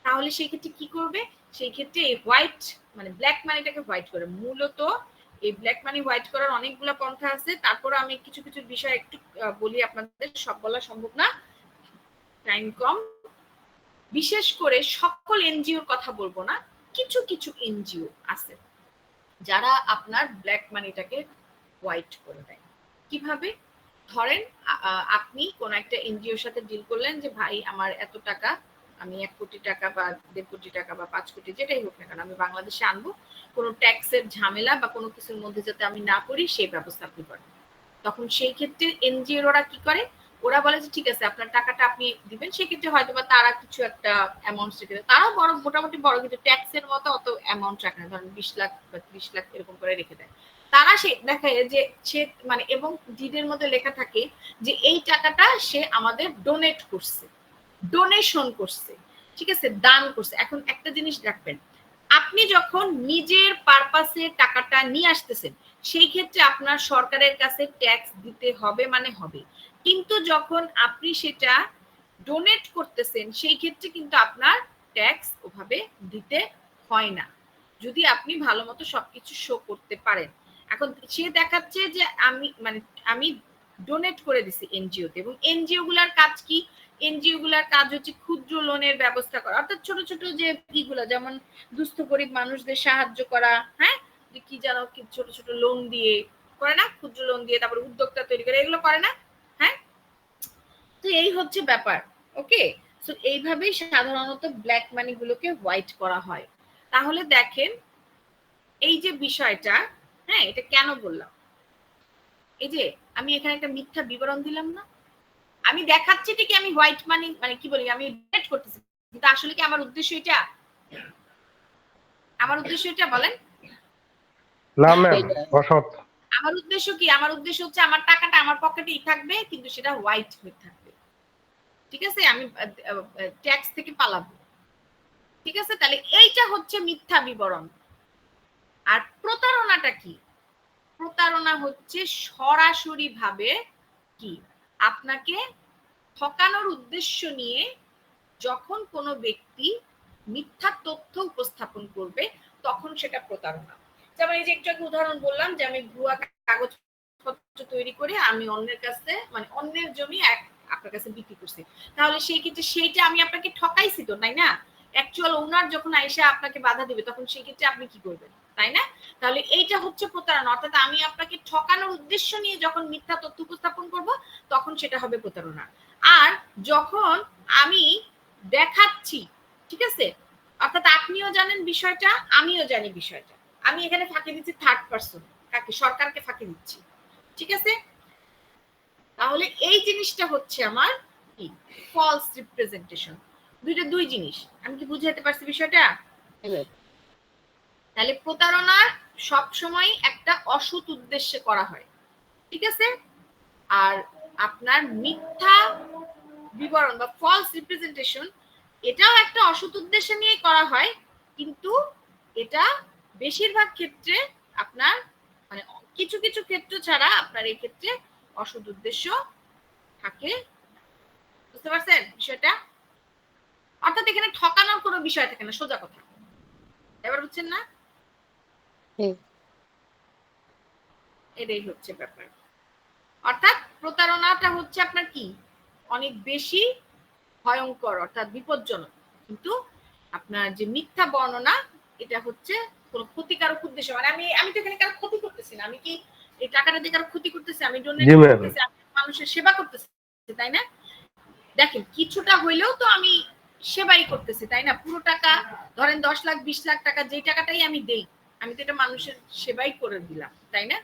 তাহলে সেই ক্ষেত্রে কি করবে? সেই ক্ষেত্রে এই হোয়াইট মানে ব্ল্যাক মানিটাকে হোয়াইট করে, মূলত এই ব্ল্যাক মানি হোয়াইট করার অনেকগুলো পন্থা আছে। তারপরে আমি কিছু কিছু বিষয় একটু বলি, আপনাদের সব বলা সম্ভব না, টাইম কম। বিশেষ করে সকল এনজিওর কথা বলবো না, কিছু কিছু এনজিও আছে যারা আপনার ব্ল্যাক মানিটাকে হোয়াইট করে দেয়। কিভাবে? ধরেন আপনি কোন একটা এনজিওর সাথে ডিল করলেন যে ভাই আমার এত টাকা, আমি 1 কোটি টাকা বা 1.5 কোটি টাকা বা 5 কোটি যেটাই হোক না কেন আমি বাংলাদেশে আনবো, কোনো ট্যাক্সের ঝামেলা বা কোনো কিছুর মধ্যে যাতে আমি না পড়ি সেই ব্যবস্থা আপনি করেন। তখন সেই ক্ষেত্রে এনজিওর ওরা কি করে? ওরা বলে যে ঠিক আছে আপনার টাকাটা আপনি দিবেন। সেক্ষেত্রে হয়তো বা তারা কিছু একটা অ্যামাউন্ট রেখে দেয়, তারাও বড় মোটামুটি বড়, কিন্তু ট্যাক্সের মতো অত অ্যামাউন্ট রাখে না, ধরেন 20 লাখ বা 30 লাখ এরকম করে রেখে দেয়। তারা সে দেখায় যে সে মানে, এবং ডিডের মধ্যে লেখা থাকে যে এই টাকাটা সে আমাদের ডোনেট করছে, ডোনেশন করছে, ঠিক আছে, দান করছে। এখন একটা জিনিস রাখবেন, আপনি যখন নিজের পারপাসে টাকাটা নিয়ে আসতেছেন সেই ক্ষেত্রে আপনার সরকারের কাছে ট্যাক্স দিতে হবে, মানে হবে। কিন্তু যখন আপনি সেটা ডোনেট করতেছেন সেই ক্ষেত্রে কিন্তু আপনার ট্যাক্স ওভাবে দিতে হয় না, যদি আপনি ভালো মতো সবকিছু শো করতে পারেন। এখন সে দেখাচ্ছে যে আমি ডোনেট করে দিছি এনজিওতে, এবং এনজিও গুলার কাজ কি? এনজিও গুলার কাজ হচ্ছে ক্ষুদ্র লোনের ব্যবস্থা করা, অর্থাৎ ছোট ছোট যে ইগুলা, যেমন দুস্থ গরিব মানুষদের সাহায্য করা, হ্যাঁ, কি জানো ছোট ছোট লোন দিয়ে করে না, ক্ষুদ্র লোন দিয়ে, তারপরে উদ্যোক্তা তৈরি করে, এগুলো করে না? হ্যাঁ, তো এই হচ্ছে ব্যাপার। ওকে, সো এইভাবেই সাধারণত ব্ল্যাক মানি গুলোকে হোয়াইট করা হয়। তাহলে দেখেন এই যে বিষয়টা, হ্যাঁ, এটা কেন বললাম? এই যে আমি এখানে একটা মিথ্যা বিবরণ দিলাম না, আমি দেখাচ্ছি ঠিকই আমি হোয়াইট মানি মানে কি বলি, আমি ডোনেট করতেছি, কিন্তু আসলে কি আমার উদ্দেশ্য এটা? আমার উদ্দেশ্য এটা বলেন? না ম্যাম, অসৎ। আমার উদ্দেশ্য কি? আমার উদ্দেশ্য হচ্ছে আমার টাকাটা আমার পকেটেই থাকবে, কিন্তু সেটা হোয়াইট হয়ে থাকবে, ঠিক আছে, আমি ট্যাক্স থেকে পালাবো, ঠিক আছে। তাহলে এইটা হচ্ছে মিথ্যা বিবরণ। আর প্রতারণাটা কি? প্রতারণা হচ্ছে সরাসরি ভাবে কি, আপনাকে ঠকানোর উদ্দেশ্য নিয়ে যখন কোনো ব্যক্তি মিথ্যা তথ্য উপস্থাপন করবে তখন সেটা প্রতারণা। যেমন এই যে একটু আগে উদাহরণ বললাম যে আমি ভুয়া কাগজপত্র তৈরি করে আমি অন্যের কাছে মানে অন্যের জমি আপনার কাছে বিক্রি করছি, তাহলে সেই ক্ষেত্রে সেইটা আমি আপনাকে ঠকাইছি তো, তাই না? অ্যাকচুয়াল ওনার যখন আইসা আপনাকে বাধা দিবে তখন সেই ক্ষেত্রে আপনি কি করবেন, তাই না? তাহলে এইটা হচ্ছে প্রতারণা, অর্থাৎ আমি আপনাকে ঠকানোর উদ্দেশ্য নিয়ে যখন মিথ্যা তথ্য উপস্থাপন করব তখন সেটা হবে প্রতারণা। আর যখন আমি দেখাচ্ছি, ঠিক আছে, অর্থাৎ আপনিও জানেন বিষয়টা, আমিও জানি বিষয়টা, আমি এখানে ফাঁকি দিচ্ছি থার্ড পারসন, কাকে? সরকারকে ফাঁকি দিচ্ছি, ঠিক আছে। তাহলে এই জিনিসটা হচ্ছে আমার কি ফলস রিপ্রেজেন্টেশন। দুই জিনিস, আমি কি বুঝাতে পারছি বিষয়টা? তাহলে প্রতারণা সব সময় একটা অসৎ উদ্দেশ্যে করা হয়, ঠিক আছে। আর আপনার মিথ্যা বিবরণ বা ফলস রিপ্রেজেন্টেশন এটাও একটা অসৎ উদ্দেশ্য নিয়ে করা হয়, কিন্তু এটা বেশিরভাগ ক্ষেত্রে আপনার মানে কিছু কিছু ক্ষেত্র ছাড়া আপনার এই ক্ষেত্রে অসৎ উদ্দেশ্য থাকে। বুঝতে পারছেন বিষয়টা? অর্থাৎ এখানে ঠকানোর কোনো বিষয় থাকে না, সোজা কথা। এবার বুঝছেন না? এটাই হচ্ছে ব্যাপার। অর্থাৎ প্রতারণাটা হচ্ছে আপনার কি অনেক বেশি ভয়ঙ্কর অর্থাৎ বিপজ্জনক, কিন্তু আপনার যে মিথ্যা বর্ণনা এটা হচ্ছে কোনো ক্ষতিকারক উদ্দেশ্য, মানে আমি তো এখানে কারো ক্ষতি করতেছি না, আমি কি এই টাকাটা দিয়ে কারো ক্ষতি করতেছি, আমি ডোনেট জি ম্যাম। করতেছি, আমি মানুষের সেবা করতেছি, তাই না? দেখেন কিছুটা হইলেও তো আমি সেবাই করতেছি, তাই না? পুরো টাকা ধরেন 10 লাখ 20 লাখ টাকা যেই টাকাটাই আমি দেই, আমি তো এটা মানুষের সেবাই করে দিলাম, তাই না?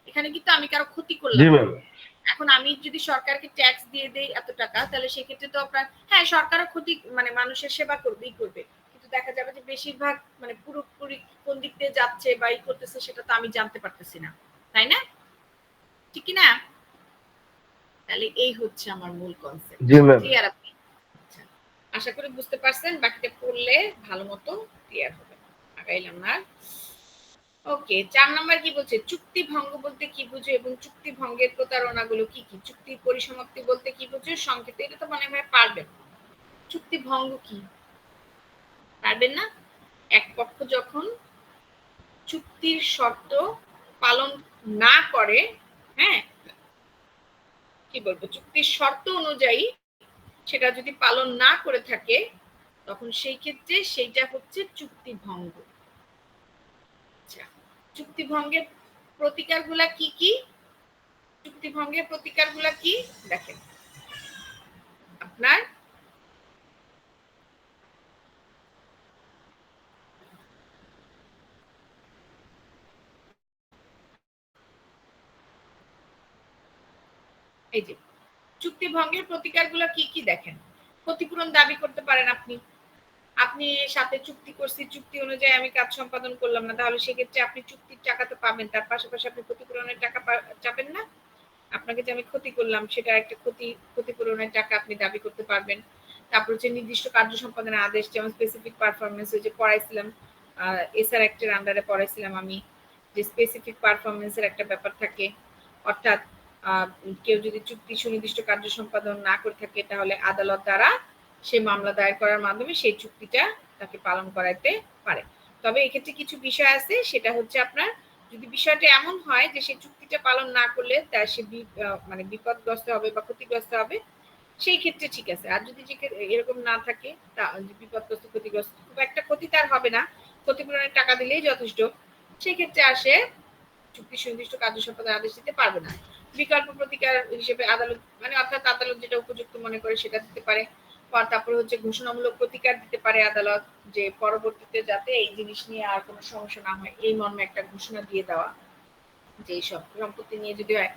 এখানে কিন্তু আমি কারো ক্ষতি জি করলাম না। ম্যাম। এখন আমি যদি সরকারকে ট্যাক্স দিয়ে দেই এত টাকা, তাহলে সেক্ষেত্রে তো আপনার হ্যাঁ সরকারও ক্ষতি মানে মানুষের সেবা করবেই করবে, কিন্তু দেখা যাবে যে বেশিরভাগ মানে পুরোপুরি কোন দিক দিয়ে যাচ্ছে বা ই করতেছে সেটা তো আমি জানতে পারতেছি না, তাই না? ঠিক কি না? তাহলে এই হচ্ছে আমার মূল কনসেপ্ট। জি ম্যাম। ক্লিয়ার আপনি? আচ্ছা, আশা করি বুঝতে পারছেন, বাকিটা পড়লে ভালো মতো ক্লিয়ার হবে। আগাইলাম না। ওকে, 4 নাম্বার কি বলছে? চুক্তি ভঙ্গ বলতে কি বুঝো এবং চুক্তি ভঙ্গের প্রতারণাগুলো কি কি? চুক্তি পরিসমাপ্তি বলতে কি বুঝো সংক্ষেপে? এটা তো মনে হয় পারবেন। চুক্তি ভঙ্গ কি পারবেন না? এক পক্ষ যখন চুক্তির শর্ত পালন না করে, হ্যাঁ কি বলবো, চুক্তির শর্ত অনুযায়ী সেটা যদি পালন না করে থাকে তখন সেই ক্ষেত্রে সেইটা হচ্ছে চুক্তি ভঙ্গ। আচ্ছা, চুক্তি ভঙ্গের প্রতিকারগুলা কি কি? চুক্তি ভঙ্গের প্রতিকারগুলা কি দেখেন, আপনার এই যে চুক্তি ভঙ্গের প্রতিকারগুলো কি কি দেখেন, ক্ষতিপূরণ দাবি করতে পারেন আপনি, আপনি সাথে চুক্তি করছি, চুক্তি অনুযায়ী আমি কাজ সম্পাদন করলাম না, তাহলে সেক্ষেত্রে আপনি চুক্তির টাকা তো পাবেন, তার পাশাপাশি আপনি ক্ষতিপূরণের টাকা চাবেন না? আপনাকে যে আমি ক্ষতি করলাম সেটা একটা ক্ষতিপূরণের টাকা আপনি দাবি করতে পারবেন। তারপর হচ্ছে নির্দিষ্ট কার্য সম্পাদনের আদেশ, যেমন স্পেসিফিক পারফরমেন্স, ওই যে পড়াইছিলাম এসআর অ্যাক্টের আন্ডারে পড়াইছিলাম আমি, যে স্পেসিফিক পারফরমেন্সের একটা ব্যাপার থাকে, অর্থাৎ কেউ যদি চুক্তি সুনির্দিষ্ট কার্য সম্পাদন না করে থাকে তাহলে আদালত দ্বারা সেই মামলা দায়ের করার মাধ্যমে সেই চুক্তিটা তাকে পালন করাইতে পারে। তবে এক্ষেত্রে কিছু বিষয় আছে, সেটা হচ্ছে আপনার যদি বিষয়টা এমন হয় যে সেই চুক্তিটা পালন না করলে তার সে মানে বিপদগ্রস্ত হবে বা ক্ষতিগ্রস্ত হবে, সেই ক্ষেত্রে ঠিক আছে। আর যদি এরকম না থাকে, বিপদগ্রস্ত ক্ষতিগ্রস্ত খুব একটা ক্ষতি তার হবে না, ক্ষতিপূরণের টাকা দিলেই যথেষ্ট, সেই ক্ষেত্রে আসে চুক্তি সুনির্দিষ্ট কার্য সম্পাদন আদেশ দিতে পারবে না। বিকল্প প্রতিকার হিসেবে আদালত মানে অর্থাৎ আদালত যেটা উপযুক্ত মনে করে সেটা দিতে পারে। তারপরে হচ্ছে ঘোষণামূলক প্রতিকার দিতে পারে আদালত, যে পরবর্তীতে যাতে এই জিনিস নিয়ে আর কোনো সমস্যা না হয় এই মর্মে একটা ঘোষণা দিয়ে দেওয়া, যে এই সব সম্পত্তি নিয়ে যদি হয়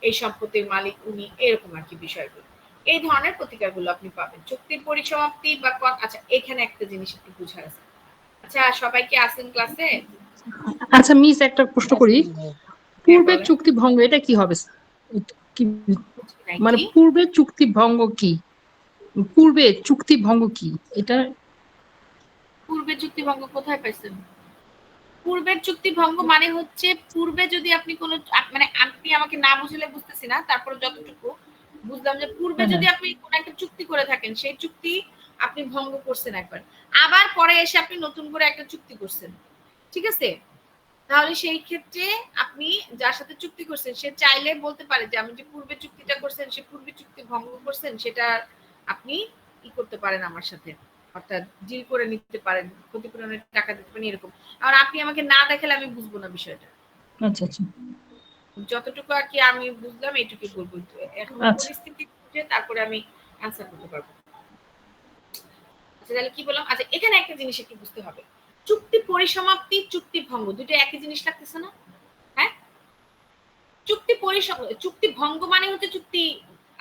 এই সম্পত্তির মালিক উনি, এরকম আর কি বিষয়গুলো। এই ধরনের প্রতিকারগুলো আপনি পাবেন। চুক্তির পরিসমাপ্তি বা আচ্ছা এখানে একটা জিনিস একটু বুঝার আছে। আচ্ছা সবাইকে আসেন ক্লাসে? আচ্ছা মিস একটা প্রশ্ন করি, পূর্বের চুক্তি ভঙ্গ এটা কি হবে? কি মানে পূর্বের চুক্তি ভঙ্গ কি? পূর্বে চুক্তি ভঙ্গ কি এটা? পূর্বে চুক্তি ভঙ্গ কোথায় পাইছেন? পূর্বের চুক্তি ভঙ্গ মানে হচ্ছে পূর্বে যদি আপনি কোনো মানে আপনি আমাকে না বুঝলে বুঝতেছি না, তারপরে যতটুকু বুঝলাম যে পূর্বে যদি আপনি কোনো একটা চুক্তি করে থাকেন সেই চুক্তি আপনি ভঙ্গ করছেন একবার, আবার পরে এসে আপনি নতুন করে একটা চুক্তি করছেন, ঠিক আছে? তাহলে সেই ক্ষেত্রে আপনি যার সাথে চুক্তি করছেন সে চাইলে বলতে পারে যে আমি যে পূর্বে চুক্তিটা করছেন সে পূর্বে চুক্তি ভঙ্গ করছেন, সেটা আপনি কি করতে পারেন আমার সাথে, অর্থাৎ ডিল করে নিতে পারেন, ক্ষতিপূরণের টাকা দিতে পারেন, এরকম। আর আপনি আমাকে না দেখালে আমি বুঝবো না বিষয়টা। আচ্ছা আচ্ছা, যতটুকু আর কি আমি বুঝলাম এইটুকুই বলবো, এখন পরিস্থিতি বুঝে তারপরে আমি অ্যান্সার করতে পারবো। আচ্ছা তাহলে কি বললাম? আচ্ছা এখানে একটা জিনিস একটু বুঝতে হবে, চুক্তি পরিসমাপ্তি চুক্তি ভঙ্গ দুটো একই জিনিস লাগতেছে না? হ্যাঁ, চুক্তি ভঙ্গ মানে হচ্ছে চুক্তি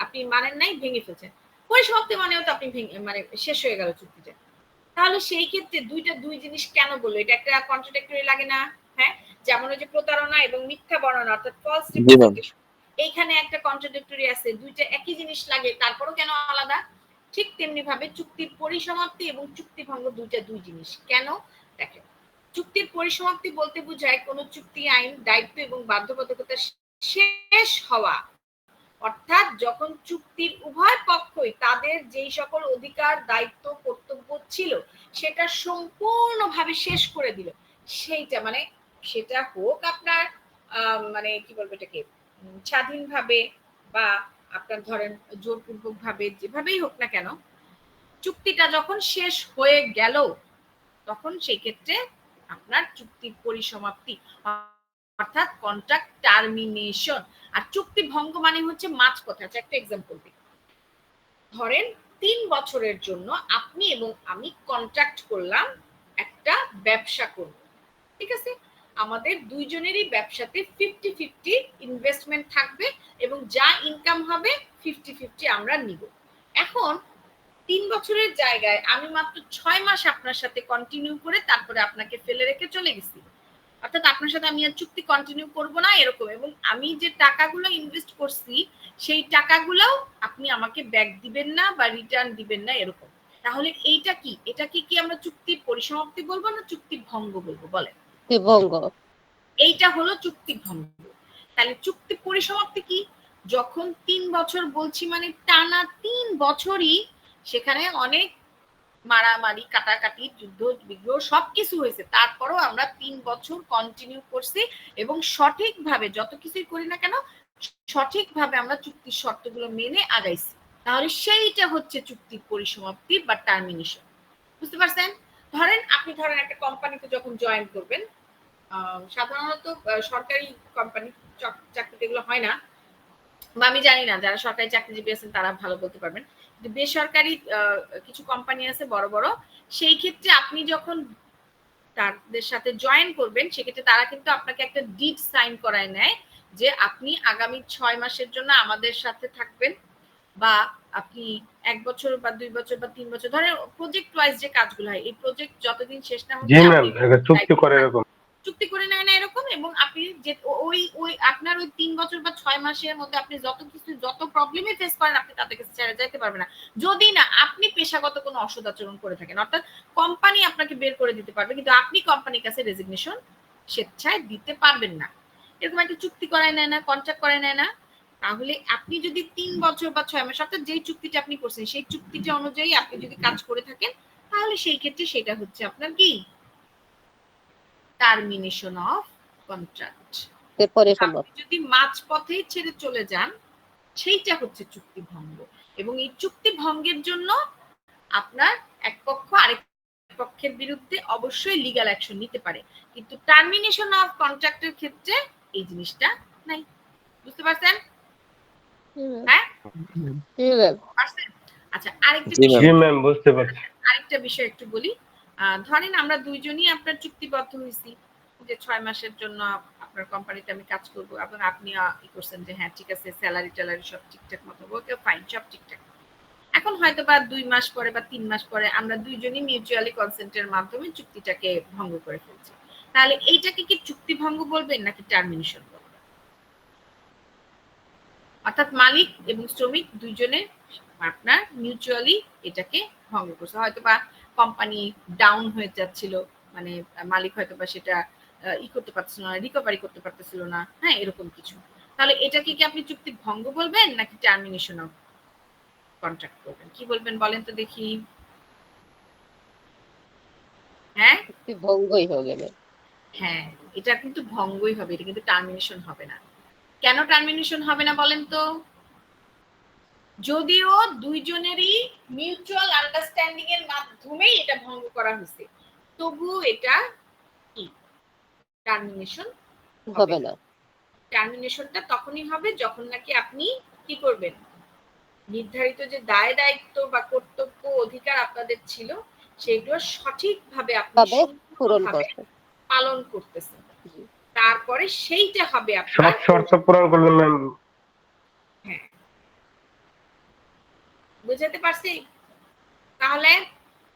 আপনি মানেন নাই, ভেঙে ফেলছেন। পরিসমাপ্তি মানে হচ্ছে আপনি মানে শেষ হয়ে গেল চুক্তিটা। তাহলে সেই ক্ষেত্রে দুই জিনিস কেন বললো? এটা একটা কন্ট্রাডিক্টরি লাগে না? হ্যাঁ, যেমন ওই যে প্রতারণা এবং মিথ্যা বর্ণনা অর্থাৎ ফলস রিপ্রেজেন্টেশন, এইখানে একটা কন্ট্রাডিক্টরি আছে, দুইটা একই জিনিস লাগে তারপরও কেন আলাদা? ঠিক তেমনি ভাবে চুক্তির পরিসমাপ্তি এবং চুক্তি ভঙ্গ দুই জিনিস। কেন? দেখেন, চুক্তির পরিসমাপ্তি বলতে বোঝায় কোন চুক্তি আইন দায়িত্ব এবং বাধ্যবাধকতা শেষ হওয়া, অর্থাৎ যখন চুক্তির উভয় পক্ষই তাদের যেই সকল অধিকার দায়িত্ব কর্তব্য ছিল সেটা সম্পূর্ণভাবে শেষ করে দিল, সেইটা মানে সেটা হোক আপনার মানে কি বলবো এটাকে স্বাধীনভাবে বা আপনার ধরেন জোরপূর্বক ভাবে যেভাবেই হোক না কেন চুক্তিটা যখন শেষ হয়ে গেল তখন সেই ক্ষেত্রে আপনার চুক্তির পরিসমাপ্তি অর্থাৎ কন্ট্রাক্ট টার্মিনেশন। আর চুক্তি ভঙ্গ মানে হচ্ছে মাঝপথে। আচ্ছা একটা এক্সাম্পল দিই, ধরেন 3 বছরের জন্য আপনি এবং আমি কন্ট্রাক্ট করলাম একটা ব্যবসা করব, ঠিক আছে? আমাদের দুইজনেরই ব্যবসাতে 50-50 ইনভেস্টমেন্ট থাকবে এবং যা ইনকাম হবে 50-50 আমরা নিব। এখন 3 বছরের জায়গায় আমি মাত্র 6 মাস আপনার সাথে কন্টিনিউ করে তারপরে আপনাকে ফেলে রেখে চলে গেছি, অর্থাৎ আপনার সাথে আমি আর চুক্তি কন্টিনিউ করব না এরকম, এবং আমি যে টাকাগুলো ইনভেস্ট করছি সেই টাকাগুলোও আপনি আমাকে ব্যাক দিবেন না বা রিটার্ন দিবেন না এরকম। তাহলে এইটা কি, এটাকে কি আমরা চুক্তির পরিসমাপ্তি বলবো না চুক্তি ভঙ্গ বলবো বলেন? ভঙ্গ। এইটা হলো চুক্তি ভঙ্গ। তাহলে চুক্তি পরিসমাপ্তি কি? যখন 3 বছর বলছি মানে টানা 3 বছরই সেখানে অনেক মারামারি কাটাকাটি যুদ্ধ বিগ্রহ সবকিছু হয়েছে, তারপরও আমরা 3 বছর কন্টিনিউ করছি এবং সঠিকভাবে যত কিছুই করি না কেন সঠিকভাবে আমরা চুক্তির শর্তগুলো মেনে আগাইছি, তাহলে সেইটা হচ্ছে চুক্তির পরিসমাপ্তি বা টার্মিনেশন। বুঝতে পারছেন? ধরেন আপনি ধরেন একটা কোম্পানিতে যখন জয়েন করবেন, সাধারণত সরকারি কোম্পানি চাকরিতে এগুলো হয় না, বা আমি জানি না, যারা সরকারি চাকরিজীবী আছেন তারা ভালো বলতে পারবেন, কিন্তু বেসরকারি কিছু কোম্পানি আছে বড় বড়, সেই ক্ষেত্রে আপনি যখন তাদের সাথে জয়েন করবেন সেক্ষেত্রে তারা কিন্তু আপনাকে একটা ডিড সাইন করায় নেয় যে আপনি আগামী 6 মাসের জন্য আমাদের সাথে থাকবেন, বা আপনি 1 বছর বা 2 বছর বা 3 বছর, ধরেন প্রজেক্ট ওয়াইজ যে কাজগুলো হয় এই প্রজেক্ট যতদিন শেষ না জি হচ্ছে ম্যাম, চুক্তি করে এরকম চুক্তি করে নেয় না এরকম, এবং আপনি যে ওই আপনার ওই 3 বছর বা 6 মাসের মধ্যে আপনি যত প্রবলেমে ফেস করেন আপনি তাদের কাছে ছেড়ে যেতে পারবেন না, যদি না আপনি পেশাগত কোনো অসদাচরণ করে থাকেন। অর্থাৎ কোম্পানি আপনাকে বের করে দিতে পারবে কিন্তু আপনি কোম্পানির কাছে রেজিগনেশন স্বেচ্ছায় দিতে পারবেন না। এরকম একটা চুক্তি করায় নেয় না, কন্ট্রাক্ট করায় নেয় না। তাহলে আপনি যদি 3 বছর বা 6 মাস অর্থাৎ যেই চুক্তিটা আপনি করছেন সেই চুক্তিটা অনুযায়ী আপনি যদি কাজ করে থাকেন তাহলে সেই ক্ষেত্রে সেটা হচ্ছে আপনার কি টার্মিনেশন অফ কন্ট্রাক্ট। আপনি যদি মাঝপথে ছেড়ে চলে যান সেইটা হচ্ছে চুক্তি ভঙ্গ, এবং এই চুক্তি ভঙ্গের জন্য আপনার এক পক্ষ আরেক পক্ষের বিরুদ্ধে অবশ্যই লিগ্যাল অ্যাকশন নিতে পারে, কিন্তু টার্মিনেশন অফ কন্ট্রাক্টের ক্ষেত্রে এই জিনিসটা নাই। বুঝতে পারছেন? হ্যাঁ, আচ্ছা আরেকটা বিষয় একটু বলি। ধরেন আমরা দুইজনই আপনার চুক্তিবদ্ধ হয়েছি যে 6 মাসের জন্য আপনার কোম্পানিতে আমি কাজ করব, এবং আপনি ই করছেন যে হ্যাঁ ঠিক আছে, স্যালারি ট্যালারি সব ঠিকঠাক মতো, ওকে ফাইন, সব ঠিকঠাক। এখন হয়তো বা 2 মাস পরে বা 3 মাস পরে আমরা দুইজনই মিউচুয়ালি কনসেন্টের মাধ্যমে চুক্তিটাকে ভঙ্গ করে ফেলছি, তাহলে এইটাকে কি চুক্তি ভঙ্গ বলবেন নাকি টার্মিনেশন বলবেন? অর্থাৎ মালিক এবং শ্রমিক দুইজনে আপনার মিউচুয়ালি এটাকে ভঙ্গ করছে, হয়তো বা কোম্পানি ডাউন হয়ে যাচ্ছিল, মানে মালিক হয়তো বা সেটা ই করতে পারছিল না, রিকভারি করতে পারতেছিল না, হ্যাঁ এরকম কিছু, তাহলে এটাকে কি আপনি চুক্তি ভঙ্গ বলবেন নাকি টার্মিনেশন অফ কন্ট্রাক্ট করবেন? কি বলবেন বলেন তো দেখি? হ্যাঁ ভঙ্গই হবে। হ্যাঁ, এটা কিন্তু ভঙ্গই হবে, এটা কিন্তু টার্মিনেশন হবে না। কেন টার্মিনেশন হবে না বলেন তো? যদিও দুইজনেরই মিউচুয়াল আন্ডারস্ট্যান্ডিং এর মাধ্যমেই এটা ভঙ্গ করা হয়েছে, তবুও এটা কি টার্মিনেশন হবে না। টার্মিনেশনটা তখনই হবে যখন নাকি আপনি কি করবেন, নির্ধারিত যে দায় দায়িত্ব বা কর্তব্য অধিকার আপনাদের ছিল সেগুলো সঠিকভাবে আপনি পালন করতেছেন, তারপরে সেইটা হবে আপনার শর্ত পূরণ করলেন ম্যাম। হ্যাঁ, বুঝাতে পারছি? তাহলে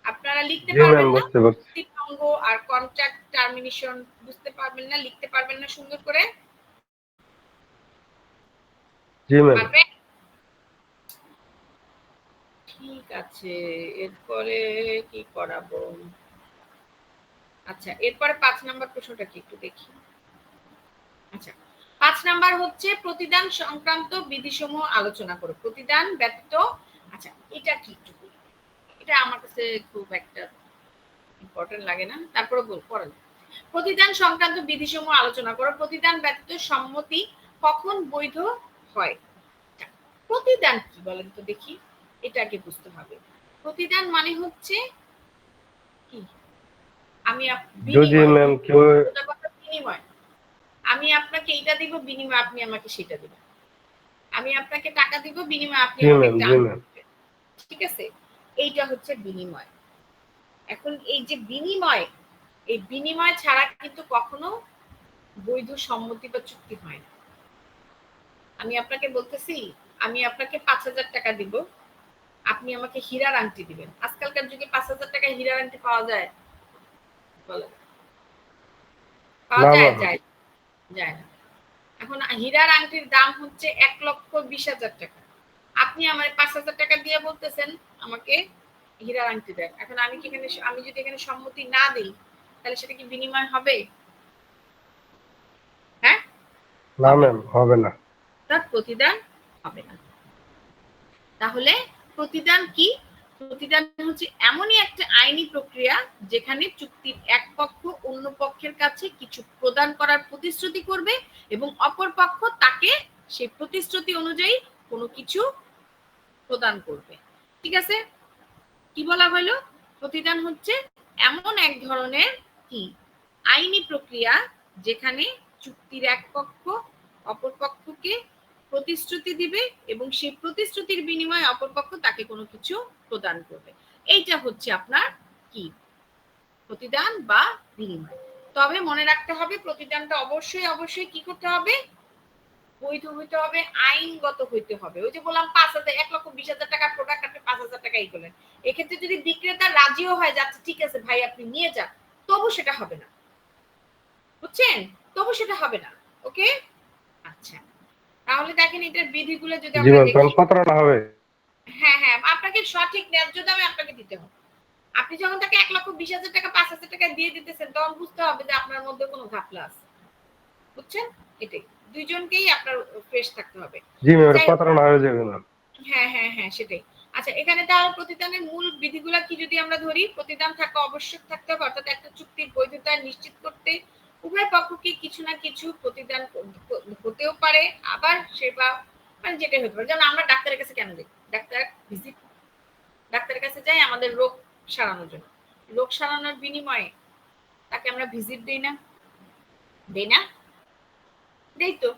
আপনারা লিখতে পারবেন না চুক্তি ভঙ্গ আর কন্ট্রাক্ট টার্মিনেশন, বুঝতে পারবেন না, লিখতে পারবেন না সুন্দর করে? জি ম্যাম। ঠিক আছে, এরপরে কি করাবো? আচ্ছা, এরপরে 5 নাম্বার প্রশ্নটা কি একটু দেখি। আচ্ছা, 5 নাম্বার হচ্ছে প্রতিদান সংক্রান্ত বিধিসমূহ আলোচনা করো। প্রতিদান ব্যতীত, আচ্ছা এটা কি একটু বলি, এটা আমার কাছে খুব একটা ইম্পর্টেন্ট লাগে না, তারপরে পড়েন। প্রতিদান সংক্রান্ত বিধিসমূহ আলোচনা করো। প্রতিদান ব্যতীত সম্মতি কখন বৈধ হয়? প্রতিদান কি বলেন তো দেখি, এটাকে বুঝতে হবে। প্রতিদান মানে হচ্ছে কি, আমি যদি ম্যাম কেউ বিনিময়, আমি আপনাকে এইটা দিব, বিনিময় আপনি আমাকে সেটা দিবেন। আমি আপনাকে টাকা দিব, বিনিময় আপনি জি আমাকে ম্যাম, একটা জি আংটি ম্যাম। দিবেন। ঠিক আছে, এইটা হচ্ছে বিনিময়। এখন এই যে বিনিময়, এই বিনিময় ছাড়া কিন্তু কখনো বৈধ সম্মতি বা চুক্তি হয় না। আমি আপনাকে বলতেছি, আমি আপনাকে 5,000 টাকা দিব, আপনি আমাকে হীরার আংটি দিবেন। আজকালকার যুগে 5,000 টাকায় হীরার আংটি পাওয়া যায়? বলেন, পাওয়া না যায়? ম্যাম। যায় যায় না। এখন হীরার আংটির দাম হচ্ছে 1,20,000 টাকা। আপনি আমার 5,000 টাকা দিয়ে বলতেছেন আমাকে হীরার আংটি দেন। এখন আমি যদি এখানে সম্মতি না দিই, তাহলে সেটা কি বিনিময় হবে? হ্যাঁ, না ম্যাম, হবে না। তার প্রতিদান হবে না। তাহলে প্রতিদান কি? প্রতিদান হচ্ছে এমনই একটা আইনি প্রক্রিয়া যেখানে চুক্তির এক পক্ষ অন্য পক্ষের কাছে কিছু প্রদান করার প্রতিশ্রুতি করবে এবং অপর পক্ষ তাকে সেই প্রতিশ্রুতি অনুযায়ী কোনো কিছু প্রদান করবে। ঠিক আছে, কি বলা হলো? প্রতিদান হচ্ছে এমন এক ধরনের কি আইনি প্রক্রিয়া যেখানে চুক্তির এক পক্ষ অপর পক্ষকে প্রতিশ্রুতি দিবে এবং সেই প্রতিশ্রুতির বিনিময়ে অপর পক্ষ তাকে কোনো কিছু প্রদান করবে। এইটা হচ্ছে আপনার কি প্রতিদান বা বিনিময়। তবে মনে রাখতে হবে প্রতিদানটা অবশ্যই অবশ্যই কি করতে হবে? বৈধ হইতে হবে, আইনগত হইতে হবে। ওই যে বললাম 5,000 1,20,000 টাকা প্রোডাক্ট, আপনি 5,000 টাকা এই করলেন, এক্ষেত্রে যদি বিক্রেতা রাজিও হয় যাচ্ছে ঠিক আছে ভাই আপনি নিয়ে যান, তবু সেটা হবে না। বুঝছেন? তবু সেটা হবে না। ওকে, আচ্ছা তাহলে দেখেন এটার বিধিগুলো যদি জি আমরা ম্যাম, দেখি। তখন কত টাকা হবে? হ্যাঁ হ্যাঁ, আপনাকে সঠিক ন্যায্য দামে আপনাকে দিতে হবে। আপনি যখন তাকে 1,20,000 টাকা 5,000 টাকা দিয়ে দিতেছেন, তখন বুঝতে হবে যে আপনার মধ্যে কোনো ঘাপলা আছে। বুঝছেন? এটাই, দুইজনকেই আপনার ফ্রেশ থাকতে হবে। জি ম্যাম, যাই কত হোক, টাকা হয়ে যাবে ম্যাম? হ্যাঁ হ্যাঁ হ্যাঁ, সেটাই। আচ্ছা, এখানে তাহলে প্রতিদানের মূল বিধিগুলো কি যদি আমরা ধরি, প্রতিদান থাকা আবশ্যক থাকতে হবে, অর্থাৎ একটা চুক্তির বৈধতা নিশ্চিত করতে উভয় পক্ষকে কিছু না কিছু প্রতিদান হতেও পারে, আবার সেবা মানে যেটাই হতে পারে। যেমন আমরা ডাক্তারের কাছে কেন যাই? ডাক্তারের কাছে যাই আমাদের রোগ সারানোর জন্য। রোগ সারানোর বিনিময়ে তাকে আমরা ভিজিট দিই না? দেই না? দেই তো।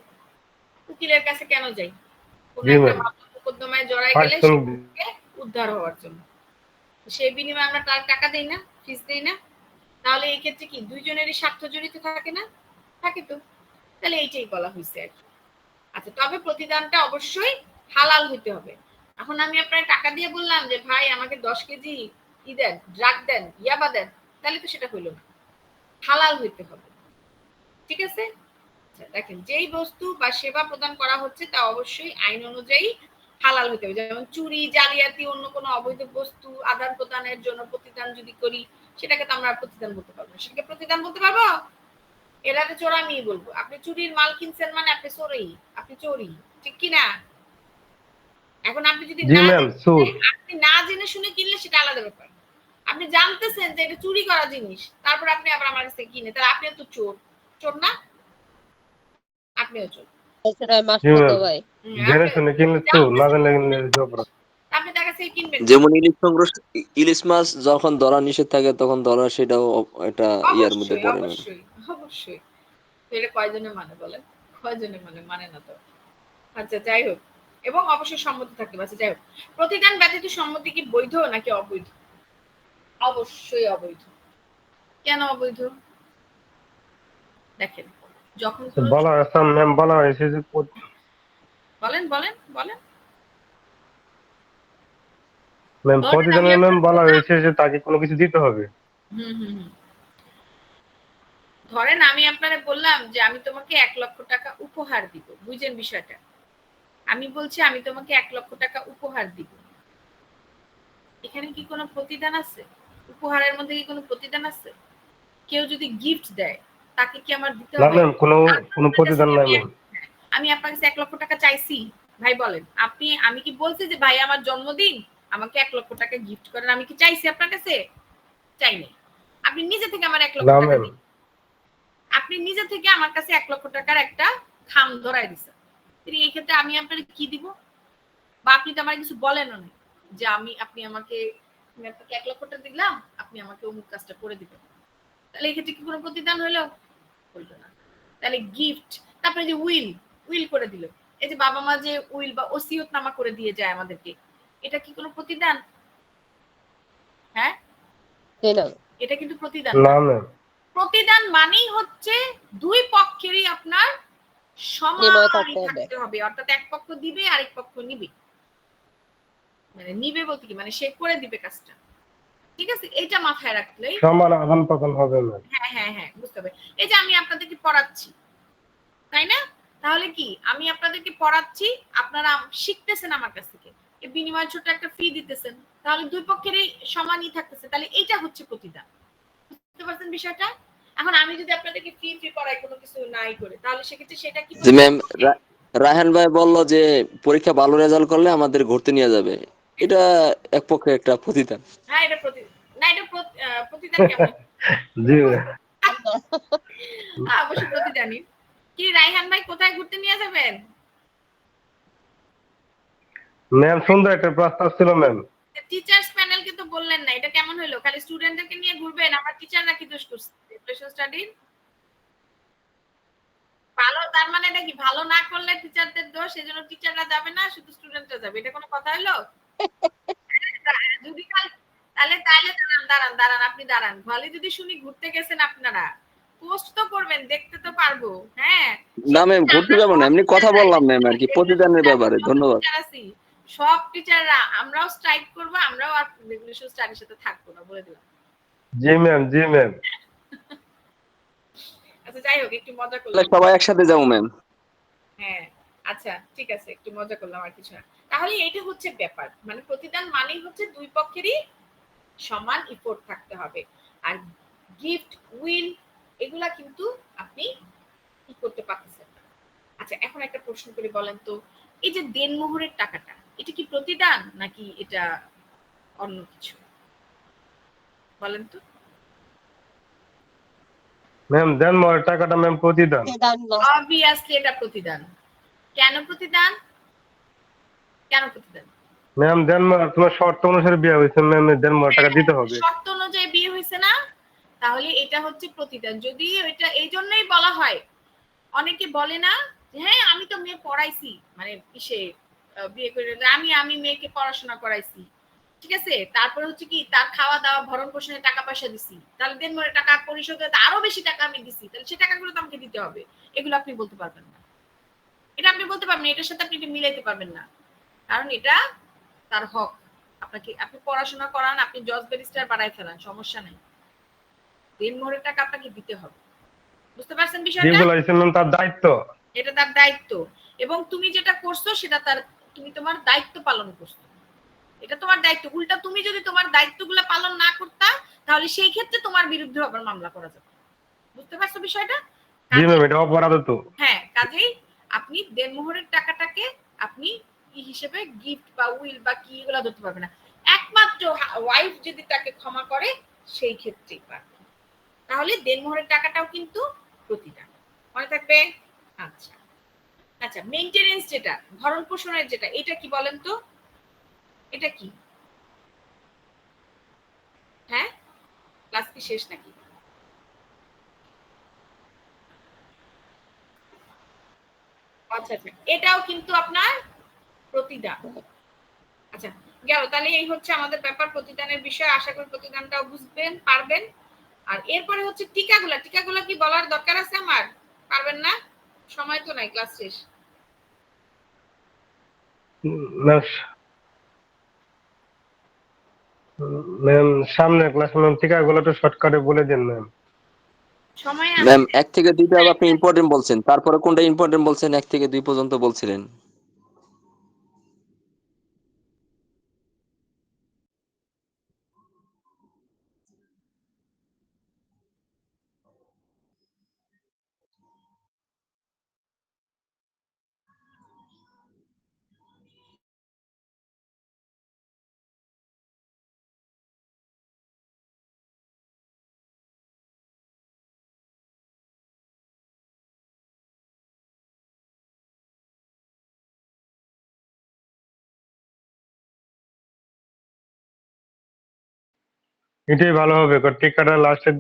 উকিলের কাছে কেন যাই? কোন জি একটা ম্যাম। মামলা মোকদ্দমায় জড়ায় গেলে পার্সোনাল সে উদ্ধার হওয়ার জন্য। সেই বিনিময়ে আমরা তার টাকা দেই না, ফিস দেই না? তাহলে এই ক্ষেত্রে কি দুইজনেরই স্বার্থ জড়িত থাকে না? থাকে তো। তাহলে এইটাই বলা হয়েছে আর কি। আচ্ছা, তবে প্রতিদানটা অবশ্যই হালাল হইতে হবে। এখন আমি আপনার টাকা দিয়ে বললাম যে ভাই আমাকে 10 কেজি ই দেন, ড্রাগ দেন, ইয়াবা দেন, তাহলে তো সেটা হইল না। হালাল হইতে হবে। ঠিক আছে, দেখেন যেই বস্তু বা সেবা প্রদান করা হচ্ছে তা অবশ্যই আইন অনুযায়ী হালাল হতে হবে। যেমন চুরি, জালিয়াতি, অন্য কোনো অবৈধ বস্তু আদান প্রদানের জন্য প্রতিদান যদি করি, সেটাকে তো আমরা প্রতিদান বলতে পারবো না। সেটাকে প্রতিদান বলতে পারবো? এটাকে চোরামি বলবো। আপনি চুরির মাল কিনছেন মানে আপনি চোরই, আপনি চোরই, ঠিক কি না? এখন আপনি যদি জি ম্যাম, সুর। আপনি না জেনে শুনে কিনলে সেটা আলাদা ব্যাপার। আপনি জানতেছেন যে এটা চুরি করা জিনিস, তারপর আপনি আবার আমার কাছে কিনে, তাহলে আপনিও তো চোর। চোর না? আপনিও চোর। জি ম্যাম, জেনে শুনে কিনলে তো, না জানলে কিনলে জবরা। আপনি তার কাছে কিনবেন। যেমন ইলিশ মাছ যখন ধরা নিষেধ থাকে তখন ধরা, সেটাও এটা ইয়ার মধ্যে অবশ্যই পড়ে। অবশ্যই অবশ্যই। এটা কয়জনে মানে বলেন? কয়জনে মানে না তো। আচ্ছা যাই হোক, এবং অবশ্যই সম্মতি থাকতে হবে। আচ্ছা যাই হোক, প্রতিদান ব্যতীত সম্মতি কি বৈধ নাকি অবৈধ? অবশ্যই অবৈধ। কেন অবৈধ? দেখেন, যখন বলা হয়েছে ম্যাম, বলা হয়েছে যে বলেন বলেন বলেন। ম্যাম, প্রতিদানে ম্যাম বলা হয়েছে যে তাকে কোনো কিছু দিতে হবে। ধরেন আমি আপনারে বললাম যে আমি তোমাকে 1,00,000 টাকা উপহার দিব, বুঝেন বিষয়টা? আমি বলছি আমি তোমাকে 1,00,000 টাকা উপহার দিব, এখানে কি কোনো প্রতিদান আছে? উপহারের মধ্যে কি কোনো প্রতিদান আছে? কেউ যদি গিফট দেয় তাকে কি আমার দিতে না হবে? ম্যাম, কোনো প্রতিদান নাই ম্যাম। আমি আপনার কাছে 1,00,000 টাকা চাইছি, ভাই বলেন, আমি কি বলছি যে ভাই আমার জন্মদিন আমাকে 1,00,000 টাকা গিফট করেন? আমি কি চাইছি আপনার কাছে? চাইনি। আপনি নিজে থেকে আমার 1,00,000 টাকা দিন। আপনি নিজে থেকে আমার কাছে 1,00,000 টাকার একটা খাম ধরাই দিছেন। এই ক্ষেত্রে আমি আপনাকে কি দিব? বা আপনি তো আমার কিছু বলেনও না যে আপনি আমাকে 1 লক্ষ টাকা দিলাম, আপনি আমাকে অমুক কাজটা করে দিবেন। তাহলে এক্ষেত্রে কি কোনো প্রতিদান হলো? হলো না। তাহলে গিফট, তারপরে যে উইল করে দিল, এই যে বাবা মা যে উইল বা ওসিয়তনামা করে দিয়ে যায় আমাদেরকে, এটা কি কোনো প্রতিদান? হ্যাঁ, এটা কিন্তু প্রতিদান না না। ম্যাম। প্রতিদান মানেই হচ্ছে দুই পক্ষেরই আপনার সমানই থাকতে হবে, অর্থাৎ এক পক্ষ দিবে আরেক পক্ষ নিবে। মানে নিবে বলতে কি, মানে সে করে দিবে কাজটা। ঠিক আছে, এটা মাথায় রাখলেই সমান আদান প্রদান হবে ম্যাম। হ্যাঁ হ্যাঁ হ্যাঁ, বুঝতে হবে। এই যে আমি আপনাদেরকে পড়াচ্ছি, তাই না? তাহলে কি আমি আপনাদেরকে পড়াচ্ছি, আপনারা শিখতেছেন আমার কাছ থেকে, এর বিনিময়ে ছোট একটা ফি দিতেছেন, তাহলে দুই পক্ষেরই সমানই থাকতেছে, তাহলে এইটা হচ্ছে প্রতিদান। বুঝতে পারছেন বিষয়টা? এখন আমি যদি আপনাদেরকে ফি পড়াই কোনো কিছু নাই করে, তাহলে সেক্ষেত্রে সেটা কি জি ম্যাম, রায়হান ভাই বলল যে পরীক্ষা ভালো রেজাল্ট করলে আমাদের ঘুরতে নিয়ে যাবে, এটা এক পক্ষে একটা প্রতিদান। হ্যাঁ, এটা না, এটা প্রতিদান কেমন? জি ম্যাম। অবশ্যই প্রতিদানই। কি রায়হান ভাই, কোথায় ঘুরতে নিয়ে যাবেন? ম্যাম সুন্দর একটা প্রস্তাব ছিল ম্যাম। টিচার্স প্যানেলকে তো বললেন না, এটা কেমন হলো? খালি স্টুডেন্টদেরকে নিয়ে ঘুরবেন, আমার টিচাররা কি দোষ করছে? স্পেশাল স্টাডি ভালো, তার মানে এটা কি ভালো না করলে টিচারদের দোষ, সেজন্য টিচাররা যাবে না, শুধু স্টুডেন্টরা যাবে, এটা কোনো কথা হলো? যদি তাহলে দাঁড়ান, আপনি দাঁড়ান, ভালো যদি শুনি ঘুরতে গেছেন আপনারা, পোস্ট তো করবেন, দেখতে তো পারবো। হ্যাঁ, না ম্যাম, ঘুরতে যাবো না, এমনি কথা বললাম ম্যাম আর কি, প্রতিদানের ব্যাপারে। ধন্যবাদ। সব টিচাররা আমরাও স্ট্রাইক করবো, আমরাও আর রেগুলেশন স্টাডির সাথে থাকবো না, বলে দিলাম। জি ম্যাম, জি ম্যাম। আচ্ছা, যাই হোক, একটু মজা করলাম। সবাই একসাথে যাবো ম্যাম। হ্যাঁ, আচ্ছা ঠিক আছে, একটু মজা করলাম আর কিছু না। তাহলে এটা হচ্ছে ব্যাপার, মানে প্রতিদান মানেই হচ্ছে দুই পক্ষেরই সমান ইফোর্ট থাকতে হবে। আর গিফট, উইল, এগুলা কিন্তু আপনি কি করতে পারতেছেন না। আচ্ছা, এখন একটা প্রশ্ন করে বলেন তো, এই যে দেনমোহরের টাকাটা, এটা কি প্রতিদান নাকি এটা অন্য কিছু? বলেন তো। ম্যাম দেন মোর টাকাটা ম্যাম প্রতিদান। অবভিয়াসলি এটা প্রতিদান। কেন প্রতিদান? কেন প্রতিদান? ম্যাম দেন মোর তোমার শর্ত অনুসারে বিয়ে হয়েছে ম্যাম, দেন মোর টাকা দিতে হবে। শর্ত অনুযায়ী বিয়ে হয়েছে না, তাহলে এটা হচ্ছে প্রতিদান। যদি এটা এই জন্যই বলা হয়, অনেকে বলে না যে হ্যাঁ আমি তো মেয়ে পড়াইছি, মানে কিসে বিয়ে করে আমি মেয়েকে পড়াশোনা করাইছি, ঠিক আছে, তারপরে হচ্ছে কি তার খাওয়া দাওয়া ভরণ পোষণের টাকা পয়সা দিছি, তাহলে দেন মনে টাকা পরিশোধে আরো বেশি টাকা আমি দিছি, তাহলে সে টাকাগুলো তো আমাকে দিতে হবে। এগুলো আপনি বলতে পারবেন না, এটা আপনি বলতে পারবেন না, এটার সাথে আপনি এটা মিলাইতে পারবেন না, কারণ এটা তার হক। আপনি পড়াশোনা করান, আপনি জজ ব্যারিস্টার বানাই ফেলান, সমস্যা নাই, দেনমোহরের টাকা আপনাকে দিতে হবে। বুঝতে পারছেন বিষয়টা? যেগুলো হয়েছে ম্যাম তার দায়িত্ব, এটা তার দায়িত্ব, এবং তুমি যেটা করছো সেটা তুমি তোমার দায়িত্ব পালন করছো, এটা তোমার দায়িত্ব। উল্টা তুমি যদি তোমার দায়িত্বগুলো পালন না করতা, তাহলে সেই ক্ষেত্রে তোমার বিরুদ্ধে আবার মামলা করা যাবে। বুঝতে পারছো বিষয়টা? জি ম্যাম এটা অপরাধ তো। হ্যাঁ, কাজেই আপনি দেনমোহরের টাকাটাকে আপনি কি হিসেবে গিফট বা উইল বা কি এগুলা ধরতে পারবে না, একমাত্র ওয়াইফ যদি তাকে ক্ষমা করে সেই ক্ষেত্রেই পারবে। তাহলে দেনমোহরের টাকাটাও কিন্তু প্রতিদান, মনে থাকবে। আচ্ছা আচ্ছা, মেইনটেনেন্স যেটা, ভরণ পোষণের যেটা, এটা কি বলেন তো? এটা কি? হ্যাঁ, ক্লাস কি শেষ নাকি? আচ্ছা আচ্ছা, এটাও কিন্তু আপনার প্রতিদান। আচ্ছা, গেল, তাহলে এই হচ্ছে আমাদের ব্যাপার প্রতিদানের বিষয়। আশা করি প্রতিদানটাও বুঝবেন পারবেন। আর এরপরে হচ্ছে টিকাগুলা কি বলার দরকার আছে আমার? পারবেন না, সময় তো নাই, ক্লাস শেষ। ম্যাম সামনে ক্লাস ম্যাম টিকাগুলো একটু শর্টকাটে বলে দেন ম্যাম। সময় ম্যাম আছে। 1 থেকে 2টা আপনি ইম্পর্টেন্ট বলছেন, তারপরে কোনটা ইম্পর্টেন্ট বলছেন 1 থেকে 2 পর্যন্ত বলছিলেন। এটাই ভালো হবে টিকাটা লাস্টের দিকে